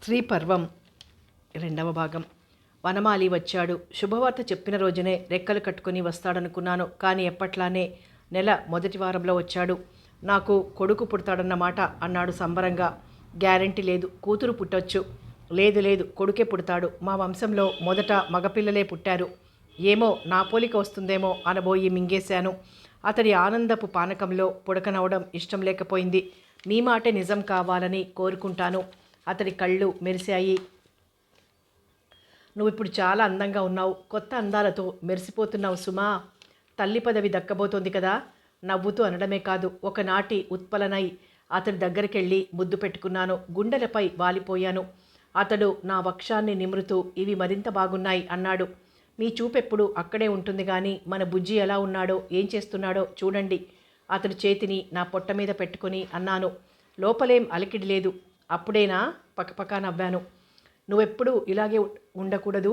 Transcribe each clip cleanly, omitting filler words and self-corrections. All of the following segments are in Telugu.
శ్రీపర్వం రెండవ భాగం. వనమాలి వచ్చాడు. శుభవార్త చెప్పిన రోజునే రెక్కలు కట్టుకుని వస్తాడనుకున్నాను. కానీ ఎప్పట్లానే నెల మొదటి వారంలో వచ్చాడు. నాకు కొడుకు పుడతాడన్నమాట అన్నాడు సంబరంగా. గ్యారంటీ లేదు, కూతురు పుట్టొచ్చు. లేదు కొడుకే పుడతాడు. మా వంశంలో మొదట మగపిల్లలే పుట్టారు. ఏమో నా పోలిక వస్తుందేమో అనబోయి మింగేశాను. అతడి ఆనందపు పానకంలో పుడకనవడం ఇష్టం లేకపోయింది. మీ మాటే నిజం కావాలని కోరుకుంటాను. అతడి కళ్ళు మెరిశాయి. నువ్వు ఇప్పుడు చాలా అందంగా ఉన్నావు. కొత్త అందాలతో మెరిసిపోతున్నావు సుమా. తల్లి పదవి దక్కబోతోంది కదా. నవ్వుతూ అనడమే కాదు, ఒకనాటి ఉత్పలనై అతడి దగ్గరికెళ్ళి ముద్దు పెట్టుకున్నాను. గుండెలపై వాలిపోయాను. అతడు నా వక్షాన్ని నిమురుతూ ఇవి మరింత బాగున్నాయి అన్నాడు. మీ చూపెప్పుడు అక్కడే ఉంటుంది కానీ మన బుజ్జి ఎలా ఉన్నాడో ఏం చేస్తున్నాడో చూడండి. అతడి చేతిని నా పొట్ట మీద పెట్టుకుని అన్నాను. లోపలేం అలికిడి లేదు. అప్పుడేనా? పకపకా నవ్వాను. నువ్వెప్పుడు ఇలాగే ఉండకూడదు.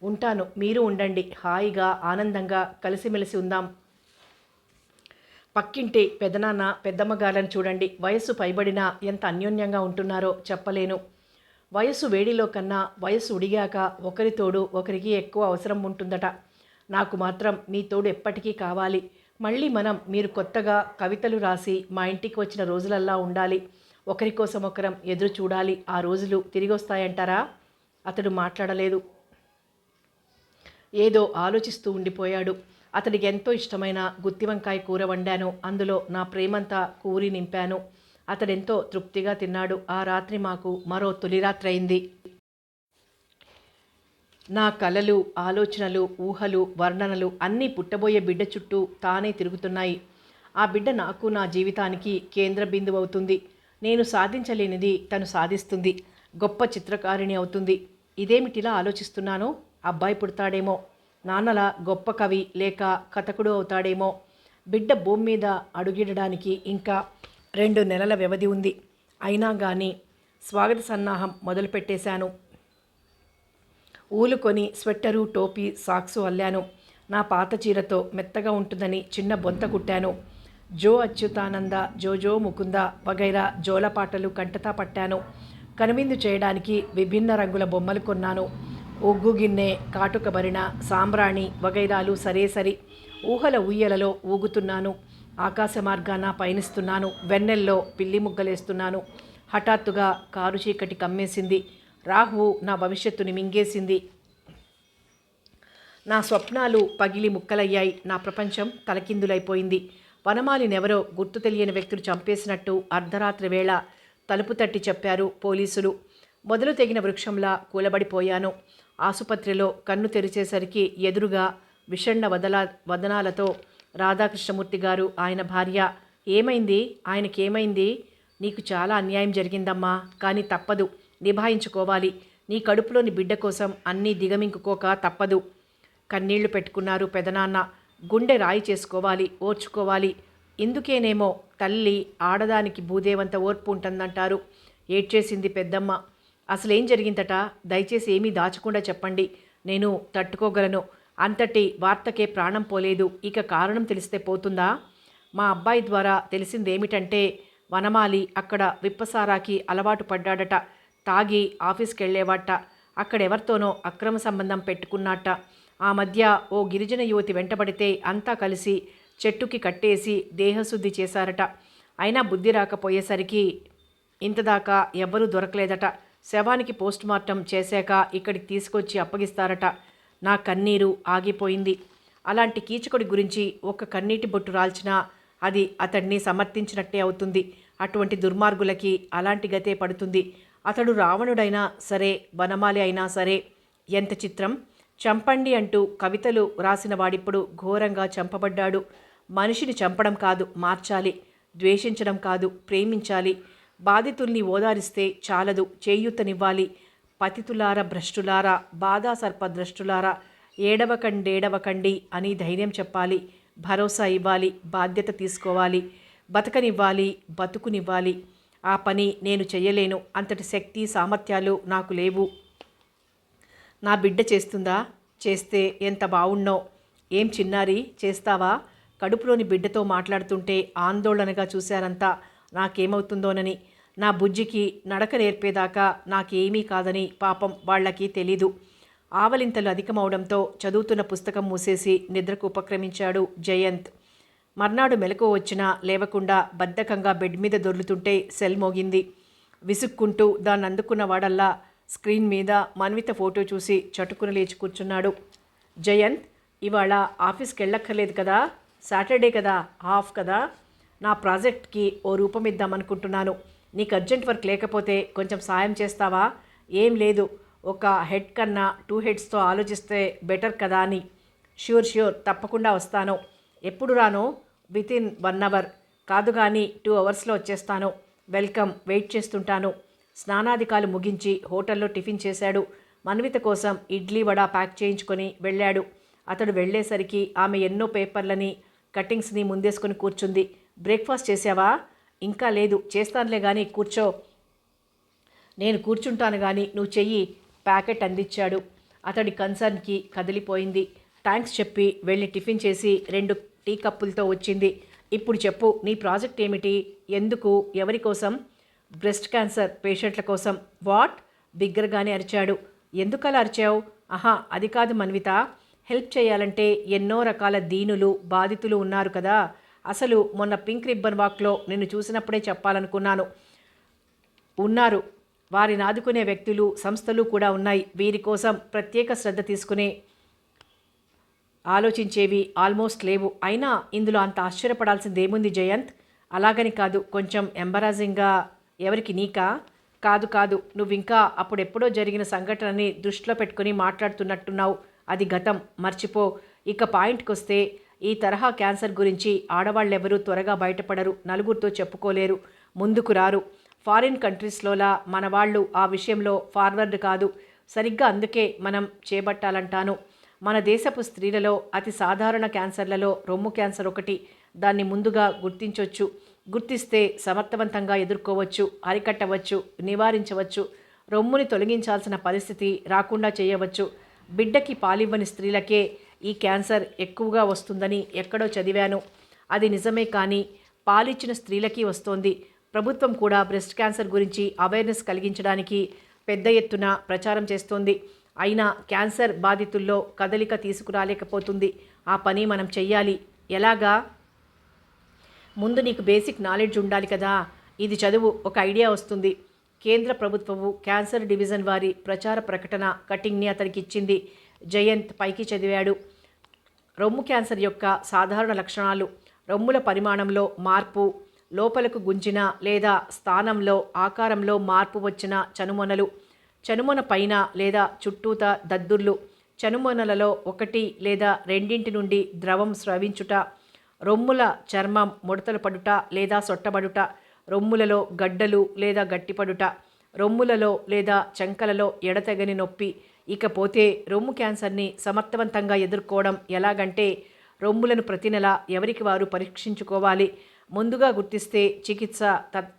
ఉంటాను, మీరు ఉండండి. హాయిగా ఆనందంగా కలిసిమెలిసి ఉందాం. పక్కింటి పెదనాన్న పెద్దమ్మగారని చూడండి. వయస్సు పైబడినా ఎంత అన్యోన్యంగా ఉంటున్నారో చెప్పలేను. వయస్సు వేడిలో కన్నా వయస్సు ఉడిగాక ఒకరి తోడు ఒకరికి ఎక్కువ అవసరం ఉంటుందట. నాకు మాత్రం మీ తోడు ఎప్పటికీ కావాలి. మళ్ళీ మీరు కొత్తగా కవితలు రాసి మా ఇంటికి వచ్చిన రోజులల్లా ఉండాలి. ఒకరి కోసం ఒకరం ఎదురు చూడాలి. ఆ రోజులు తిరిగి వస్తాయంటారా? అతడు మాట్లాడలేదు. ఏదో ఆలోచిస్తూ ఉండిపోయాడు. అతడికి ఎంతో ఇష్టమైన గుత్తి వంకాయ కూర వండాను. అందులో నా ప్రేమంతా కూరి నింపాను. అతడెంతో తృప్తిగా తిన్నాడు. ఆ రాత్రి మాకు మరో తొలిరాత్రి అయింది. నా కలలు, ఆలోచనలు, ఊహలు, వర్ణనలు అన్నీ పుట్టబోయే బిడ్డ చుట్టూ తానే తిరుగుతున్నాయి. ఆ బిడ్డ నాకు, నా జీవితానికి కేంద్ర బిందువు అవుతుంది. నేను సాధించలేనిది తను సాధిస్తుంది. గొప్ప చిత్రకారిణి అవుతుంది. ఇదేమిటిలా ఆలోచిస్తున్నాను? అబ్బాయి పుడతాడేమో, నాన్నలా గొప్ప కవి లేక కథకుడు అవుతాడేమో. బిడ్డ భూమి మీద అడుగిడడానికి ఇంకా 2 నెలల వ్యవధి ఉంది. అయినా కానీ స్వాగత సన్నాహం మొదలుపెట్టేశాను. ఊలు కొని స్వెట్టరు, టోపీ, సాక్సు అల్లాను. నా పాత చీరతో మెత్తగా ఉంటుందని చిన్న బొంత కుట్టాను. జో అచ్యుతానంద, జోజో ముకుంద వగైరా జోలపాటలు కంటతా పట్టాను. కనువిందు చేయడానికి విభిన్న రంగుల బొమ్మలు కొన్నాను. ఒగ్గు గిన్నె, కాటుక భరిణ, సాంబ్రాణి వగైరాలు సరేసరి. ఊహల ఊయలలో ఊగుతున్నాను. ఆకాశ మార్గాన పయనిస్తున్నాను. వెన్నెల్లో పిల్లి ముగ్గలేస్తున్నాను. హఠాత్తుగా కారు చీకటి కమ్మేసింది. రాహువు నా భవిష్యత్తుని మింగేసింది. నా స్వప్నాలు పగిలి ముక్కలయ్యాయి. నా ప్రపంచం తలకిందులైపోయింది. వనమాలినెవరో గుర్తు తెలియని వ్యక్తులు చంపేసినట్టు అర్ధరాత్రి వేళ తలుపు తట్టి చెప్పారు పోలీసులు. మొదలు తెగిన వృక్షంలా కూలబడిపోయాను. ఆసుపత్రిలో కన్ను తెరిచేసరికి ఎదురుగా విషణ్ణ వదనాలతో రాధాకృష్ణమూర్తి గారు, ఆయన భార్య. ఏమైంది? ఆయనకేమైంది? నీకు చాలా అన్యాయం జరిగిందమ్మా, కానీ తప్పదు, నిభాయించుకోవాలి. నీ కడుపులోని బిడ్డ కోసం అన్నీ దిగమింగుకోక తప్పదు. కన్నీళ్లు పెట్టుకున్నారు పెదనాన్న. గుండె రాయి చేసుకోవాలి, ఓర్చుకోవాలి. ఇందుకేనేమో తల్లి ఆడదానికి భూదేవంత ఓర్పు ఉంటుందంటారు. ఏడ్చేసింది పెద్దమ్మ. అసలేం జరిగిందట? దయచేసి ఏమీ దాచకుండా చెప్పండి. నేను తట్టుకోగలను. అంతటి వార్తకే ప్రాణం పోలేదు. ఇక కారణం తెలిస్తే పోతుందా? మా అబ్బాయి ద్వారా తెలిసిందేమిటంటే వనమాలి అక్కడ విప్పసారాకి అలవాటు పడ్డాడట. తాగి ఆఫీస్కి వెళ్ళేవాట. అక్కడెవరితోనో అక్రమ సంబంధం పెట్టుకున్నట్ట. ఆ మధ్య ఓ గిరిజన యువతి వెంటబడితే అంతా కలిసి చెట్టుకి కట్టేసి దేహశుద్ధి చేశారట. అయినా బుద్ధి రాకపోయేసరికి ఇంతదాకా ఎవ్వరూ దొరకలేదట. శవానికి పోస్టుమార్టం చేశాక ఇక్కడికి తీసుకొచ్చి అప్పగిస్తారట. నా కన్నీరు ఆగిపోయింది. అలాంటి కీచకుడి గురించి ఒక్క కన్నీటి బొట్టు రాల్చినా అది అతడిని సమర్థించినట్టే అవుతుంది. అటువంటి దుర్మార్గులకి అలాంటి గతే పడుతుంది. అతడు రావణుడైనా సరే, వనమాలి అయినా సరే. ఎంత చిత్రం! చంపండి అంటూ కవితలు రాసిన వాడిప్పుడు ఘోరంగా చంపబడ్డాడు. మనిషిని చంపడం కాదు, మార్చాలి. ద్వేషించడం కాదు, ప్రేమించాలి. బాధితుల్ని ఓదారిస్తే చాలదు, చేయూతనివ్వాలి. పతితులార భ్రష్టులారా, బాధా సర్పద్రష్టులారా, ఏడవకండేడవకండి అని ధైర్యం చెప్పాలి. భరోసా ఇవ్వాలి. బాధ్యత తీసుకోవాలి. బతకనివ్వాలి, బతుకునివ్వాలి. ఆ పని నేను చెయ్యలేను. అంతటి శక్తి సామర్థ్యాలు నాకు లేవు. నా బిడ్డ చేస్తుందా? చేస్తే ఎంత బావుణ్ణో. ఏం చిన్నారి, చేస్తావా? కడుపులోని బిడ్డతో మాట్లాడుతుంటే ఆందోళనగా చూశారంతా. నాకేమవుతుందోనని. నా బుజ్జికి నడక నేర్పేదాకా నాకేమీ కాదని పాపం వాళ్ళకి తెలీదు. ఆవలింతలు అధికమవడంతో చదువుతున్న పుస్తకం మూసేసి నిద్రకు ఉపక్రమించాడు జయంత్. మర్నాడు మెలకువ వచ్చినా లేవకుండా బద్ధకంగా బెడ్ మీద దొర్లుతుంటే సెల్ మోగింది. విసుక్కుంటూ దాన్ని అందుకున్న వాడల్లా స్క్రీన్ మీద మన్విత ఫోటో చూసి చటుకున లేచి కూర్చున్నాడు. జయంత్, ఇవాళ ఆఫీస్కి వెళ్ళక్కర్లేదు కదా, సాటర్డే కదా, ఆఫ్ కదా. నా ప్రాజెక్ట్కి ఓ రూపం ఇద్దామనుకుంటున్నాను. నీకు అర్జెంట్ వర్క్ లేకపోతే కొంచెం సాయం చేస్తావా? ఏం లేదు, ఒక హెడ్ కన్నా 2 హెడ్స్తో ఆలోచిస్తే బెటర్ కదా అని. ష్యూర్ తప్పకుండా వస్తాను. ఎప్పుడు రాను? Within 1 hour. కాదు కానీ 2 అవర్స్లో వచ్చేస్తాను. వెల్కమ్, వెయిట్ చేస్తుంటాను. స్నానాధికాలు ముగించి హోటల్లో టిఫిన్ చేశాడు. మన్విత కోసం ఇడ్లీ వడ ప్యాక్ చేయించుకొని వెళ్ళాడు. అతడు వెళ్ళేసరికి ఆమె ఎన్నో పేపర్లని కటింగ్స్ని ముందేసుకొని కూర్చుంది. బ్రేక్ఫాస్ట్ చేసావా? ఇంకా లేదు, చేస్తానులే కానీ కూర్చో. నేను కూర్చుంటాను కానీ నువ్వు చెయ్యి. ప్యాకెట్ అందించాడు. అతడి కన్సర్న్కి కదిలిపోయింది. థ్యాంక్స్ చెప్పి వెళ్ళి టిఫిన్ చేసి 2 టీ కప్పులతో వచ్చింది. ఇప్పుడు చెప్పు, నీ ప్రాజెక్ట్ ఏమిటి? ఎందుకు? ఎవరి కోసం? బ్రెస్ట్ క్యాన్సర్ పేషెంట్ల కోసం. వాట్? బిగ్గరగానే అరిచాడు. ఎందుకలా అరిచావు? ఆహా, అది కాదు మన్విత. హెల్ప్ చేయాలంటే ఎన్నో రకాల దీనులు, బాధితులు ఉన్నారు కదా. అసలు మొన్న పింక్ రిబ్బన్ వాక్లో నిన్ను చూసినప్పుడే చెప్పాలనుకున్నాను. ఉన్నారు, వారిని ఆదుకునే వ్యక్తులు, సంస్థలు కూడా ఉన్నాయి. వీరి కోసం ప్రత్యేక శ్రద్ధ తీసుకునే ఆలోచించేవి ఆల్మోస్ట్ లేవు. అయినా ఇందులో అంత ఆశ్చర్యపడాల్సిందేముంది జయంత్? అలాగని కాదు, కొంచెం ఎంబరాజింగ్గా. ఎవరికి, నీకా? కాదు, నువ్వింకా అప్పుడెప్పుడో జరిగిన సంఘటనని దృష్టిలో పెట్టుకుని మాట్లాడుతున్నట్టున్నావు. అది గతం, మర్చిపో. ఇక పాయింట్కి వస్తే, ఈ తరహా క్యాన్సర్ గురించి ఆడవాళ్ళెవరూ త్వరగా బయటపడరు, నలుగురితో చెప్పుకోలేరు, ముందుకు రారు. ఫారిన్ కంట్రీస్లోలా మన వాళ్ళు ఆ విషయంలో ఫార్వర్డ్ కాదు. సరిగ్గా అందుకే మనం చేపట్టాలంటాను. మన దేశపు స్త్రీలలో అతి సాధారణ క్యాన్సర్లలో రొమ్ము క్యాన్సర్ ఒకటి. దాన్ని ముందుగా గుర్తించవచ్చు. గుర్తిస్తే సమర్థవంతంగా ఎదుర్కోవచ్చు, అరికట్టవచ్చు, నివారించవచ్చు. రొమ్ముని తొలగించాల్సిన పరిస్థితి రాకుండా చేయవచ్చు. బిడ్డకి పాలివ్వని స్త్రీలకే ఈ క్యాన్సర్ ఎక్కువగా వస్తుందని ఎక్కడో చదివాను. అది నిజమే, కానీ పాలిచ్చిన స్త్రీలకి వస్తోంది. ప్రభుత్వం కూడా బ్రెస్ట్ క్యాన్సర్ గురించి అవేర్నెస్ కలిగించడానికి పెద్ద ఎత్తున ప్రచారం చేస్తోంది. అయినా క్యాన్సర్ బాధితుల్లో కదలిక తీసుకురాలేకపోతుంది. ఆ పని మనం చెయ్యాలి. ఎలాగా? ముందు నీకు బేసిక్ నాలెడ్జ్ ఉండాలి కదా. ఇది చదువు, ఒక ఐడియా వస్తుంది. కేంద్ర ప్రభుత్వము క్యాన్సర్ డివిజన్ వారి ప్రచార ప్రకటన కటింగ్ని అతనికి ఇచ్చింది. జయంత్ పైకి చదివాడు. రొమ్ము క్యాన్సర్ యొక్క సాధారణ లక్షణాలు: రొమ్ముల పరిమాణంలో మార్పు, లోపలకు గుంజిన లేదా స్థానంలో, ఆకారంలో మార్పు వచ్చిన చనుమొనలు, చనుమొన పైన లేదా చుట్టూత దద్దుర్లు, చనుమొనలలో 1 లేదా 2 నుండి ద్రవం స్రవించుట, రొమ్ముల చర్మం ముడతలు పడుట లేదా సొట్టబడుట, రొమ్ములలో గడ్డలు లేదా గట్టిపడుట, రొమ్ములలో లేదా చంకలలో ఎడతెగని నొప్పి. ఇకపోతే రొమ్ము క్యాన్సర్ని సమర్థవంతంగా ఎదుర్కోవడం ఎలాగంటే, రొమ్ములను ప్రతి నెల ఎవరికి వారు పరీక్షించుకోవాలి. ముందుగా గుర్తిస్తే చికిత్స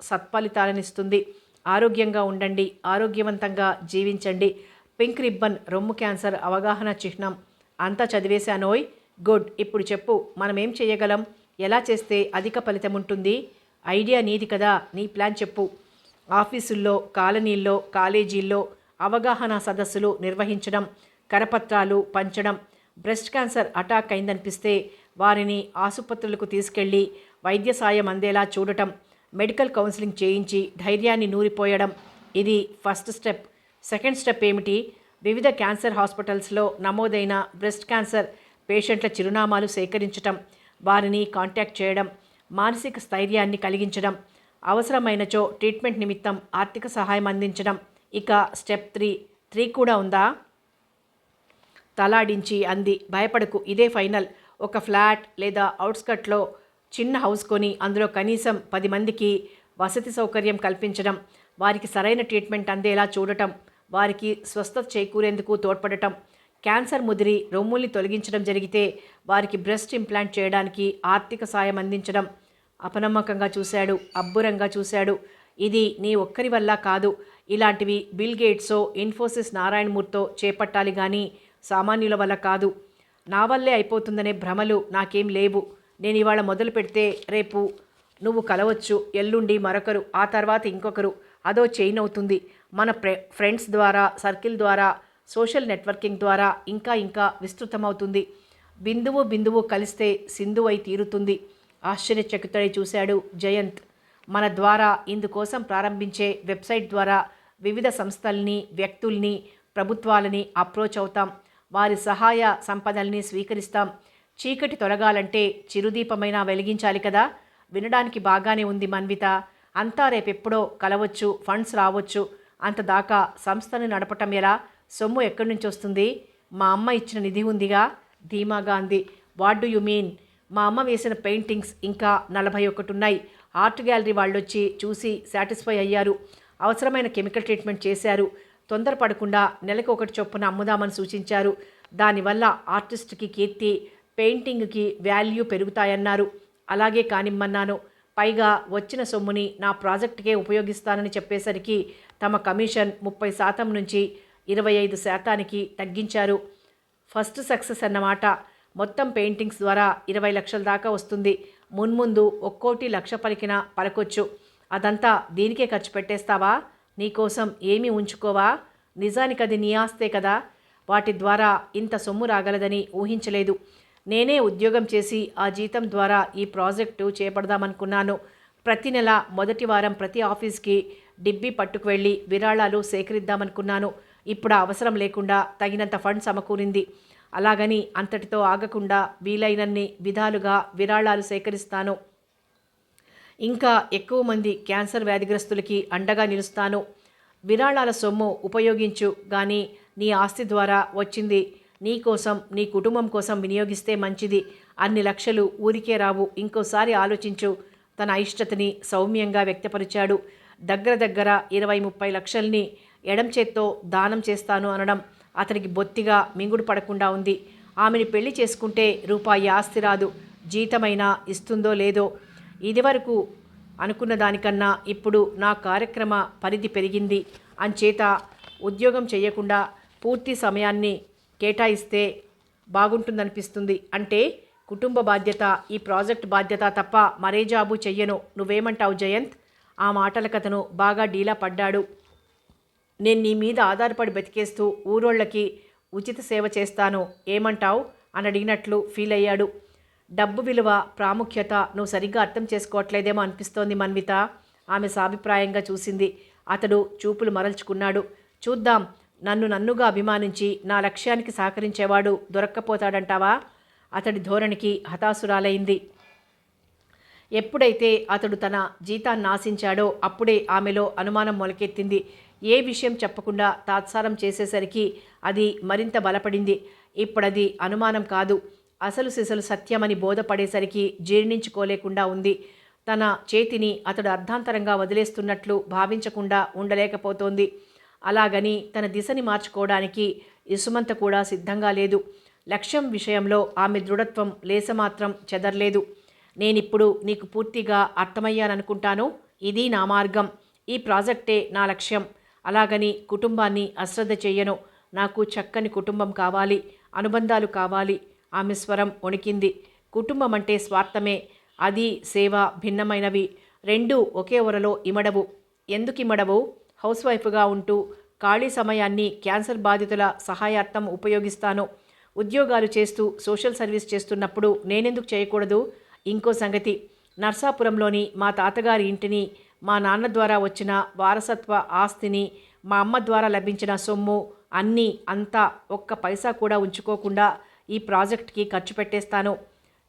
సత్ఫలితాలనిస్తుంది. ఆరోగ్యంగా ఉండండి, ఆరోగ్యవంతంగా జీవించండి. పింక్ రిబ్బన్ రొమ్ము క్యాన్సర్ అవగాహన చిహ్నం. అంతా చదివేశానోయ్. గుడ్. ఇప్పుడు చెప్పు, మనమేం చేయగలం? ఎలా చేస్తే అధిక ఫలితం ఉంటుంది? ఐడియా నీది కదా, నీ ప్లాన్ చెప్పు. ఆఫీసుల్లో, కాలనీల్లో, కాలేజీల్లో అవగాహన సదస్సులు నిర్వహించడం, కరపత్రాలు పంచడం. బ్రెస్ట్ క్యాన్సర్ అటాక్ అయిందనిపిస్తే వారిని ఆసుపత్రులకు తీసుకెళ్లి వైద్య సాయం అందేలా చూడటం, మెడికల్ కౌన్సిలింగ్ చేయించి ధైర్యాన్ని నూరిపోయడం. ఇది ఫస్ట్ స్టెప్. సెకండ్ స్టెప్ ఏమిటి? వివిధ క్యాన్సర్ హాస్పిటల్స్లో నమోదైన బ్రెస్ట్ క్యాన్సర్ పేషెంట్ల చిరునామాలు సేకరించడం, వారిని కాంటాక్ట్ చేయడం, మానసిక స్థైర్యాన్ని కలిగించడం, అవసరమైనచో ట్రీట్మెంట్ నిమిత్తం ఆర్థిక సహాయం అందించడం. ఇక స్టెప్ 3 కూడా ఉందా? తలాడించి అంది. భయపడకు, ఇదే ఫైనల్. ఒక ఫ్లాట్ లేదా అవుట్స్కట్లో చిన్న హౌస్ కొని అందులో కనీసం 10 మందికి వసతి సౌకర్యం కల్పించడం, వారికి సరైన ట్రీట్మెంట్ అందేలా చూడటం, వారికి స్వస్థత చేకూరేందుకు తోడ్పడటం. క్యాన్సర్ ముదిరి రొమ్ముల్ని తొలగించడం జరిగితే వారికి బ్రెస్ట్ ఇంప్లాంట్ చేయడానికి ఆర్థిక సాయం అందించడం. అపనమ్మకంగా చూశాడు, అబ్బురంగా చూశాడు. ఇది నీ ఒక్కరి వల్ల కాదు. ఇలాంటివి బిల్ గేట్సో, ఇన్ఫోసిస్ నారాయణమూర్తో చేపట్టాలి కానీ సామాన్యుల వల్ల కాదు. నా వల్లే అయిపోతుందనే భ్రమలు నాకేం లేవు. నేను ఇవాళ మొదలు పెడితే రేపు నువ్వు కలవచ్చు, ఎల్లుండి మరొకరు, ఆ తర్వాత ఇంకొకరు, అదో చైన్ అవుతుంది. మన ఫ్రెండ్స్ ద్వారా, సర్కిల్ ద్వారా, సోషల్ నెట్వర్కింగ్ ద్వారా ఇంకా ఇంకా విస్తృతమవుతుంది. బిందువు బిందువు కలిస్తే సింధువు అయి తీరుతుంది. ఆశ్చర్యచకితుడై చూశాడు జయంత్. మన ద్వారా ఇందుకోసం ప్రారంభించే వెబ్సైట్ ద్వారా వివిధ సంస్థల్ని, వ్యక్తుల్ని, ప్రభుత్వాలని అప్రోచ్ అవుతాం. వారి సహాయ సంపదల్ని స్వీకరిస్తాం. చీకటి తొలగాలంటే చిరుదీపమైనా వెలిగించాలి కదా. వినడానికి బాగానే ఉంది మన్విత. అంతా రేపెప్పుడో కలవచ్చు, ఫండ్స్ రావచ్చు. అంతదాకా సంస్థను నడపటం ఎలా? సొమ్ము ఎక్కడి నుంచి వస్తుంది? మా అమ్మ ఇచ్చిన నిధి ఉందిగా, ధీమాగా అంది. What do you mean? మా అమ్మ వేసిన పెయింటింగ్స్ ఇంకా 41 ఉన్నాయి. ఆర్ట్ గ్యాలరీ వాళ్ళొచ్చి చూసి సాటిస్ఫై అయ్యారు. అవసరమైన కెమికల్ ట్రీట్మెంట్ చేశారు. తొందరపడకుండా నెలకు 1 చొప్పున అమ్ముదామని సూచించారు. దానివల్ల ఆర్టిస్ట్కి కీర్తి, పెయింటింగ్కి వాల్యూ పెరుగుతాయన్నారు. అలాగే కానిమ్మన్నాను. పైగా వచ్చిన సొమ్ముని నా ప్రాజెక్టుకే ఉపయోగిస్తానని చెప్పేసరికి తమ కమిషన్ 30% నుంచి 25%కి తగ్గించారు. ఫస్ట్ సక్సెస్ అన్నమాట. మొత్తం పెయింటింగ్స్ ద్వారా 20 లక్షల దాకా వస్తుంది. మున్ముందు ఒక్కోటి లక్ష పలికినా పలకొచ్చు. అదంతా దీనికే ఖర్చు పెట్టేస్తావా? నీకోసం ఏమీ ఉంచుకోవా? నిజానికి అది నీ ఆస్తే కదా. వాటి ద్వారా ఇంత సొమ్ము రాగలదని ఊహించలేదు. నేనే ఉద్యోగం చేసి ఆ జీతం ద్వారా ఈ ప్రాజెక్టు చేపడదామనుకున్నాను. ప్రతి నెల మొదటి వారం ప్రతి ఆఫీస్కి డిబ్బీ పట్టుకు వెళ్ళి విరాళాలు సేకరిద్దామనుకున్నాను. ఇప్పుడు అవసరం లేకుండా తగినంత ఫండ్ సమకూరింది. అలాగని అంతటితో ఆగకుండా వీలైనన్ని విధాలుగా విరాళాలు సేకరిస్తాను. ఇంకా ఎక్కువ మంది క్యాన్సర్ వ్యాధిగ్రస్తులకి అండగా నిలుస్తాను. విరాళాల సొమ్ము ఉపయోగించు గాని నీ ఆస్తి ద్వారా వచ్చింది నీ కోసం, నీ కుటుంబం కోసం వినియోగిస్తే మంచిది. అన్ని లక్షలు ఊరికే రావు. ఇంకోసారి ఆలోచించు. తన అయిష్టతని సౌమ్యంగా వ్యక్తపరిచాడు. దగ్గర 20-30 లక్షల్ని ఎడం చేత్తో దానం చేస్తాను అనడం అతనికి బొత్తిగా మింగుడు పడకుండా ఉంది. ఆమెని పెళ్లి చేసుకుంటే రూపాయి ఆస్తి రాదు. జీతమైనా ఇస్తుందో లేదో. ఇదివరకు అనుకున్న దానికన్నా ఇప్పుడు నా కార్యక్రమ పరిధి పెరిగింది. అంచేత ఉద్యోగం చేయకుండా పూర్తి సమయాన్ని కేటాయిస్తే బాగుంటుందనిపిస్తుంది. అంటే కుటుంబ బాధ్యత, ఈ ప్రాజెక్ట్ బాధ్యత తప్ప మరే జాబు చెయ్యను. నువ్వేమంటావు జయంత్? ఆ మాటలకతను బాగా డీలా పడ్డాడు. నేను నీ మీద ఆధారపడి బతికేస్తూ ఊరోళ్ళకి ఉచిత సేవ చేస్తాను, ఏమంటావు అని అడిగినట్లు ఫీల్ అయ్యాడు. డబ్బు విలువ, ప్రాముఖ్యత నువ్వు సరిగ్గా అర్థం చేసుకోవట్లేదేమో అనిపిస్తోంది మన్విత. ఆమె సాభిప్రాయంగా చూసింది. అతడు చూపులు మరల్చుకున్నాడు. చూద్దాం. నన్నుగా అభిమానించి నా లక్ష్యానికి సహకరించేవాడు దొరక్కపోతాడంటావా? అతడి ధోరణికి హతాశురాలైంది. ఎప్పుడైతే అతడు తన జీతాన్ని ఆశించాడో అప్పుడే ఆమెలో అనుమానం మొలకెత్తింది. ఏ విషయం చెప్పకుండా తాత్సారం చేసేసరికి అది మరింత బలపడింది. ఇప్పుడది అనుమానం కాదు, అసలు సిసలు సత్యమని బోధపడేసరికి జీర్ణించుకోలేకుండా ఉంది. తన చేతిని అతడు అర్ధాంతరంగా వదిలేస్తున్నట్లు భావించకుండా ఉండలేకపోతోంది. అలాగని తన దిశని మార్చుకోవడానికి ఇసుమంత కూడా సిద్ధంగా లేదు. లక్ష్యం విషయంలో ఆమె దృఢత్వం లేసమాత్రం చెదర్లేదు. నేనిప్పుడు నీకు పూర్తిగా అర్థమయ్యాననుకుంటాను. ఇది నా మార్గం. ఈ ప్రాజెక్టే నా లక్ష్యం. అలాగని కుటుంబాన్ని అశ్రద్ధ చెయ్యను. నాకు చక్కని కుటుంబం కావాలి, అనుబంధాలు కావాలి. ఆమె స్వరం వణికింది. కుటుంబం అంటే స్వార్థమే. అది సేవ భిన్నమైనవి. రెండూ ఒకే ఒరలో ఇమడవు. ఎందుకు ఇమడవు? హౌస్ వైఫ్గా ఉంటూ ఖాళీ సమయాన్ని క్యాన్సర్ బాధితుల సహాయార్థం ఉపయోగిస్తాను. ఉద్యోగాలు చేస్తూ సోషల్ సర్వీస్ చేస్తున్నప్పుడు నేనెందుకు చేయకూడదు? ఇంకో సంగతి, నర్సాపురంలోని మా తాతగారి ఇంటిని, మా నాన్న ద్వారా వచ్చిన వారసత్వ ఆస్తిని, మా అమ్మ ద్వారా లభించిన సొమ్ము అన్నీ అంతా ఒక్క పైసా కూడా ఉంచుకోకుండా ఈ ప్రాజెక్ట్కి ఖర్చు పెట్టేస్తాను.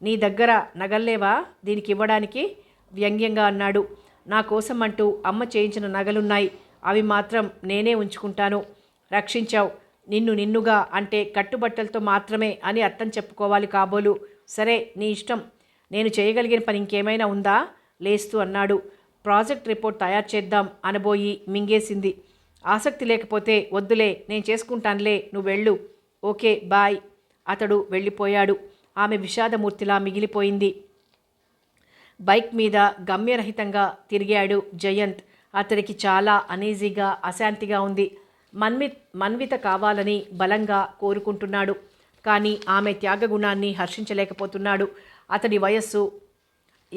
నీ దగ్గర నగల్లేవా దీనికి ఇవ్వడానికి? వ్యంగ్యంగా అన్నాడు. నా కోసం అంటూ అమ్మ చేయించిన నగలున్నాయి. అవి మాత్రం నేనే ఉంచుకుంటాను. రక్షించావు. నిన్నుగా అంటే కట్టుబట్టలతో మాత్రమే అని అర్థం చెప్పుకోవాలి కాబోలు. సరే, నీ ఇష్టం. నేను చేయగలిగిన పని ఇంకేమైనా ఉందా? లేస్తూ అన్నాడు. ప్రాజెక్ట్ రిపోర్ట్ తయారు చేద్దాం అనబోయి మింగేసింది. ఆసక్తి లేకపోతే వద్దులే, నేను చేసుకుంటానులే, నువ్వు వెళ్ళు. Okay, bye. అతడు వెళ్ళిపోయాడు. ఆమె విషాదమూర్తిలా మిగిలిపోయింది. బైక్ మీద గమ్యరహితంగా తిరిగాడు జయంత్. అతడికి చాలా అనీజీగా, అశాంతిగా ఉంది. మన్విత కావాలని బలంగా కోరుకుంటున్నాడు. కానీ ఆమె త్యాగగుణాన్ని హర్షించలేకపోతున్నాడు. అతడి వయస్సు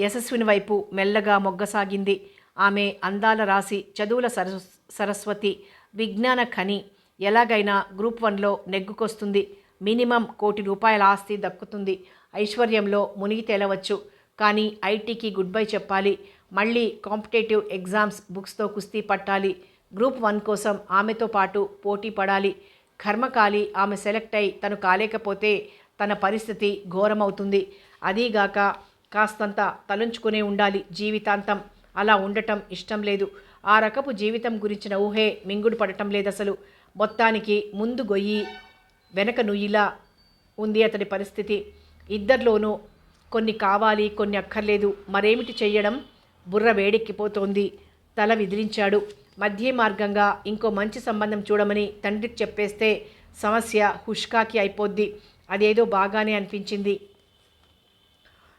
యశస్విని వైపు మెల్లగా మొగ్గసాగింది. ఆమె అందాల రాశి, చదువుల సరస్వతి, విజ్ఞాన ఖని. ఎలాగైనా గ్రూప్ 1లో నెగ్గుకొస్తుంది. మినిమం ₹1,00,00,000 ఆస్తి దక్కుతుంది. ఐశ్వర్యంలో మునిగి తేలవచ్చు. కానీ ఐటీకి గుడ్ బై చెప్పాలి. మళ్ళీ కాంపిటేటివ్ ఎగ్జామ్స్ బుక్స్తో కుస్తీ పట్టాలి. గ్రూప్ 1 కోసం ఆమెతో పాటు పోటీ పడాలి. కర్మకాలి ఆమె సెలెక్ట్ అయి తను కాలేకపోతే తన పరిస్థితి ఘోరమవుతుంది. అదీగాక కాస్తంత తలంచుకునే ఉండాలి జీవితాంతం. అలా ఉండటం ఇష్టం లేదు. ఆ రకపు జీవితం గురించిన ఊహే మింగుడు పడటం లేదసలు. మొత్తానికి ముందు గొయ్యి వెనక నుయ్యిలా ఉంది అతడి పరిస్థితి. ఇద్దరిలోనూ కొన్ని కావాలి, కొన్ని అక్కర్లేదు. మరేమిటి చెయ్యడం? బుర్ర వేడెక్కిపోతోంది. తల విదిలించాడు. మధ్య మార్గంగా ఇంకో మంచి సంబంధం చూడమని తండ్రికి చెప్పేస్తే సమస్య హుష్కాకి అయిపోద్ది. అదేదో బాగానే అనిపించింది.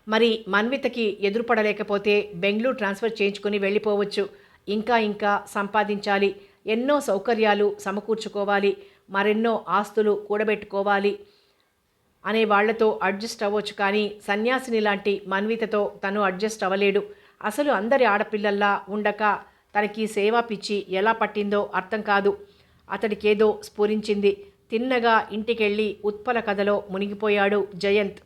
మరి మన్వితకి ఎదురుపడలేకపోతే బెంగళూరు ట్రాన్స్ఫర్ చేయించుకుని వెళ్ళిపోవచ్చు. ఇంకా సంపాదించాలి. ఎన్నో సౌకర్యాలు సమకూర్చుకోవాలి. మరెన్నో ఆస్తులు కూడబెట్టుకోవాలి అనే వాళ్లతో అడ్జస్ట్ అవ్వచ్చు. కానీ సన్యాసిని లాంటి మన్వితతో తను అడ్జస్ట్ అవ్వలేడు. అసలు అందరి ఆడపిల్లల్లా ఉండక తనకి సేవా పిచ్చి ఎలా పట్టిందో అర్థం కాదు. అతడికేదో స్ఫురించింది. తిన్నగా ఇంటికెళ్ళి ఉత్పల కథలో మునిగిపోయాడు జయంత్.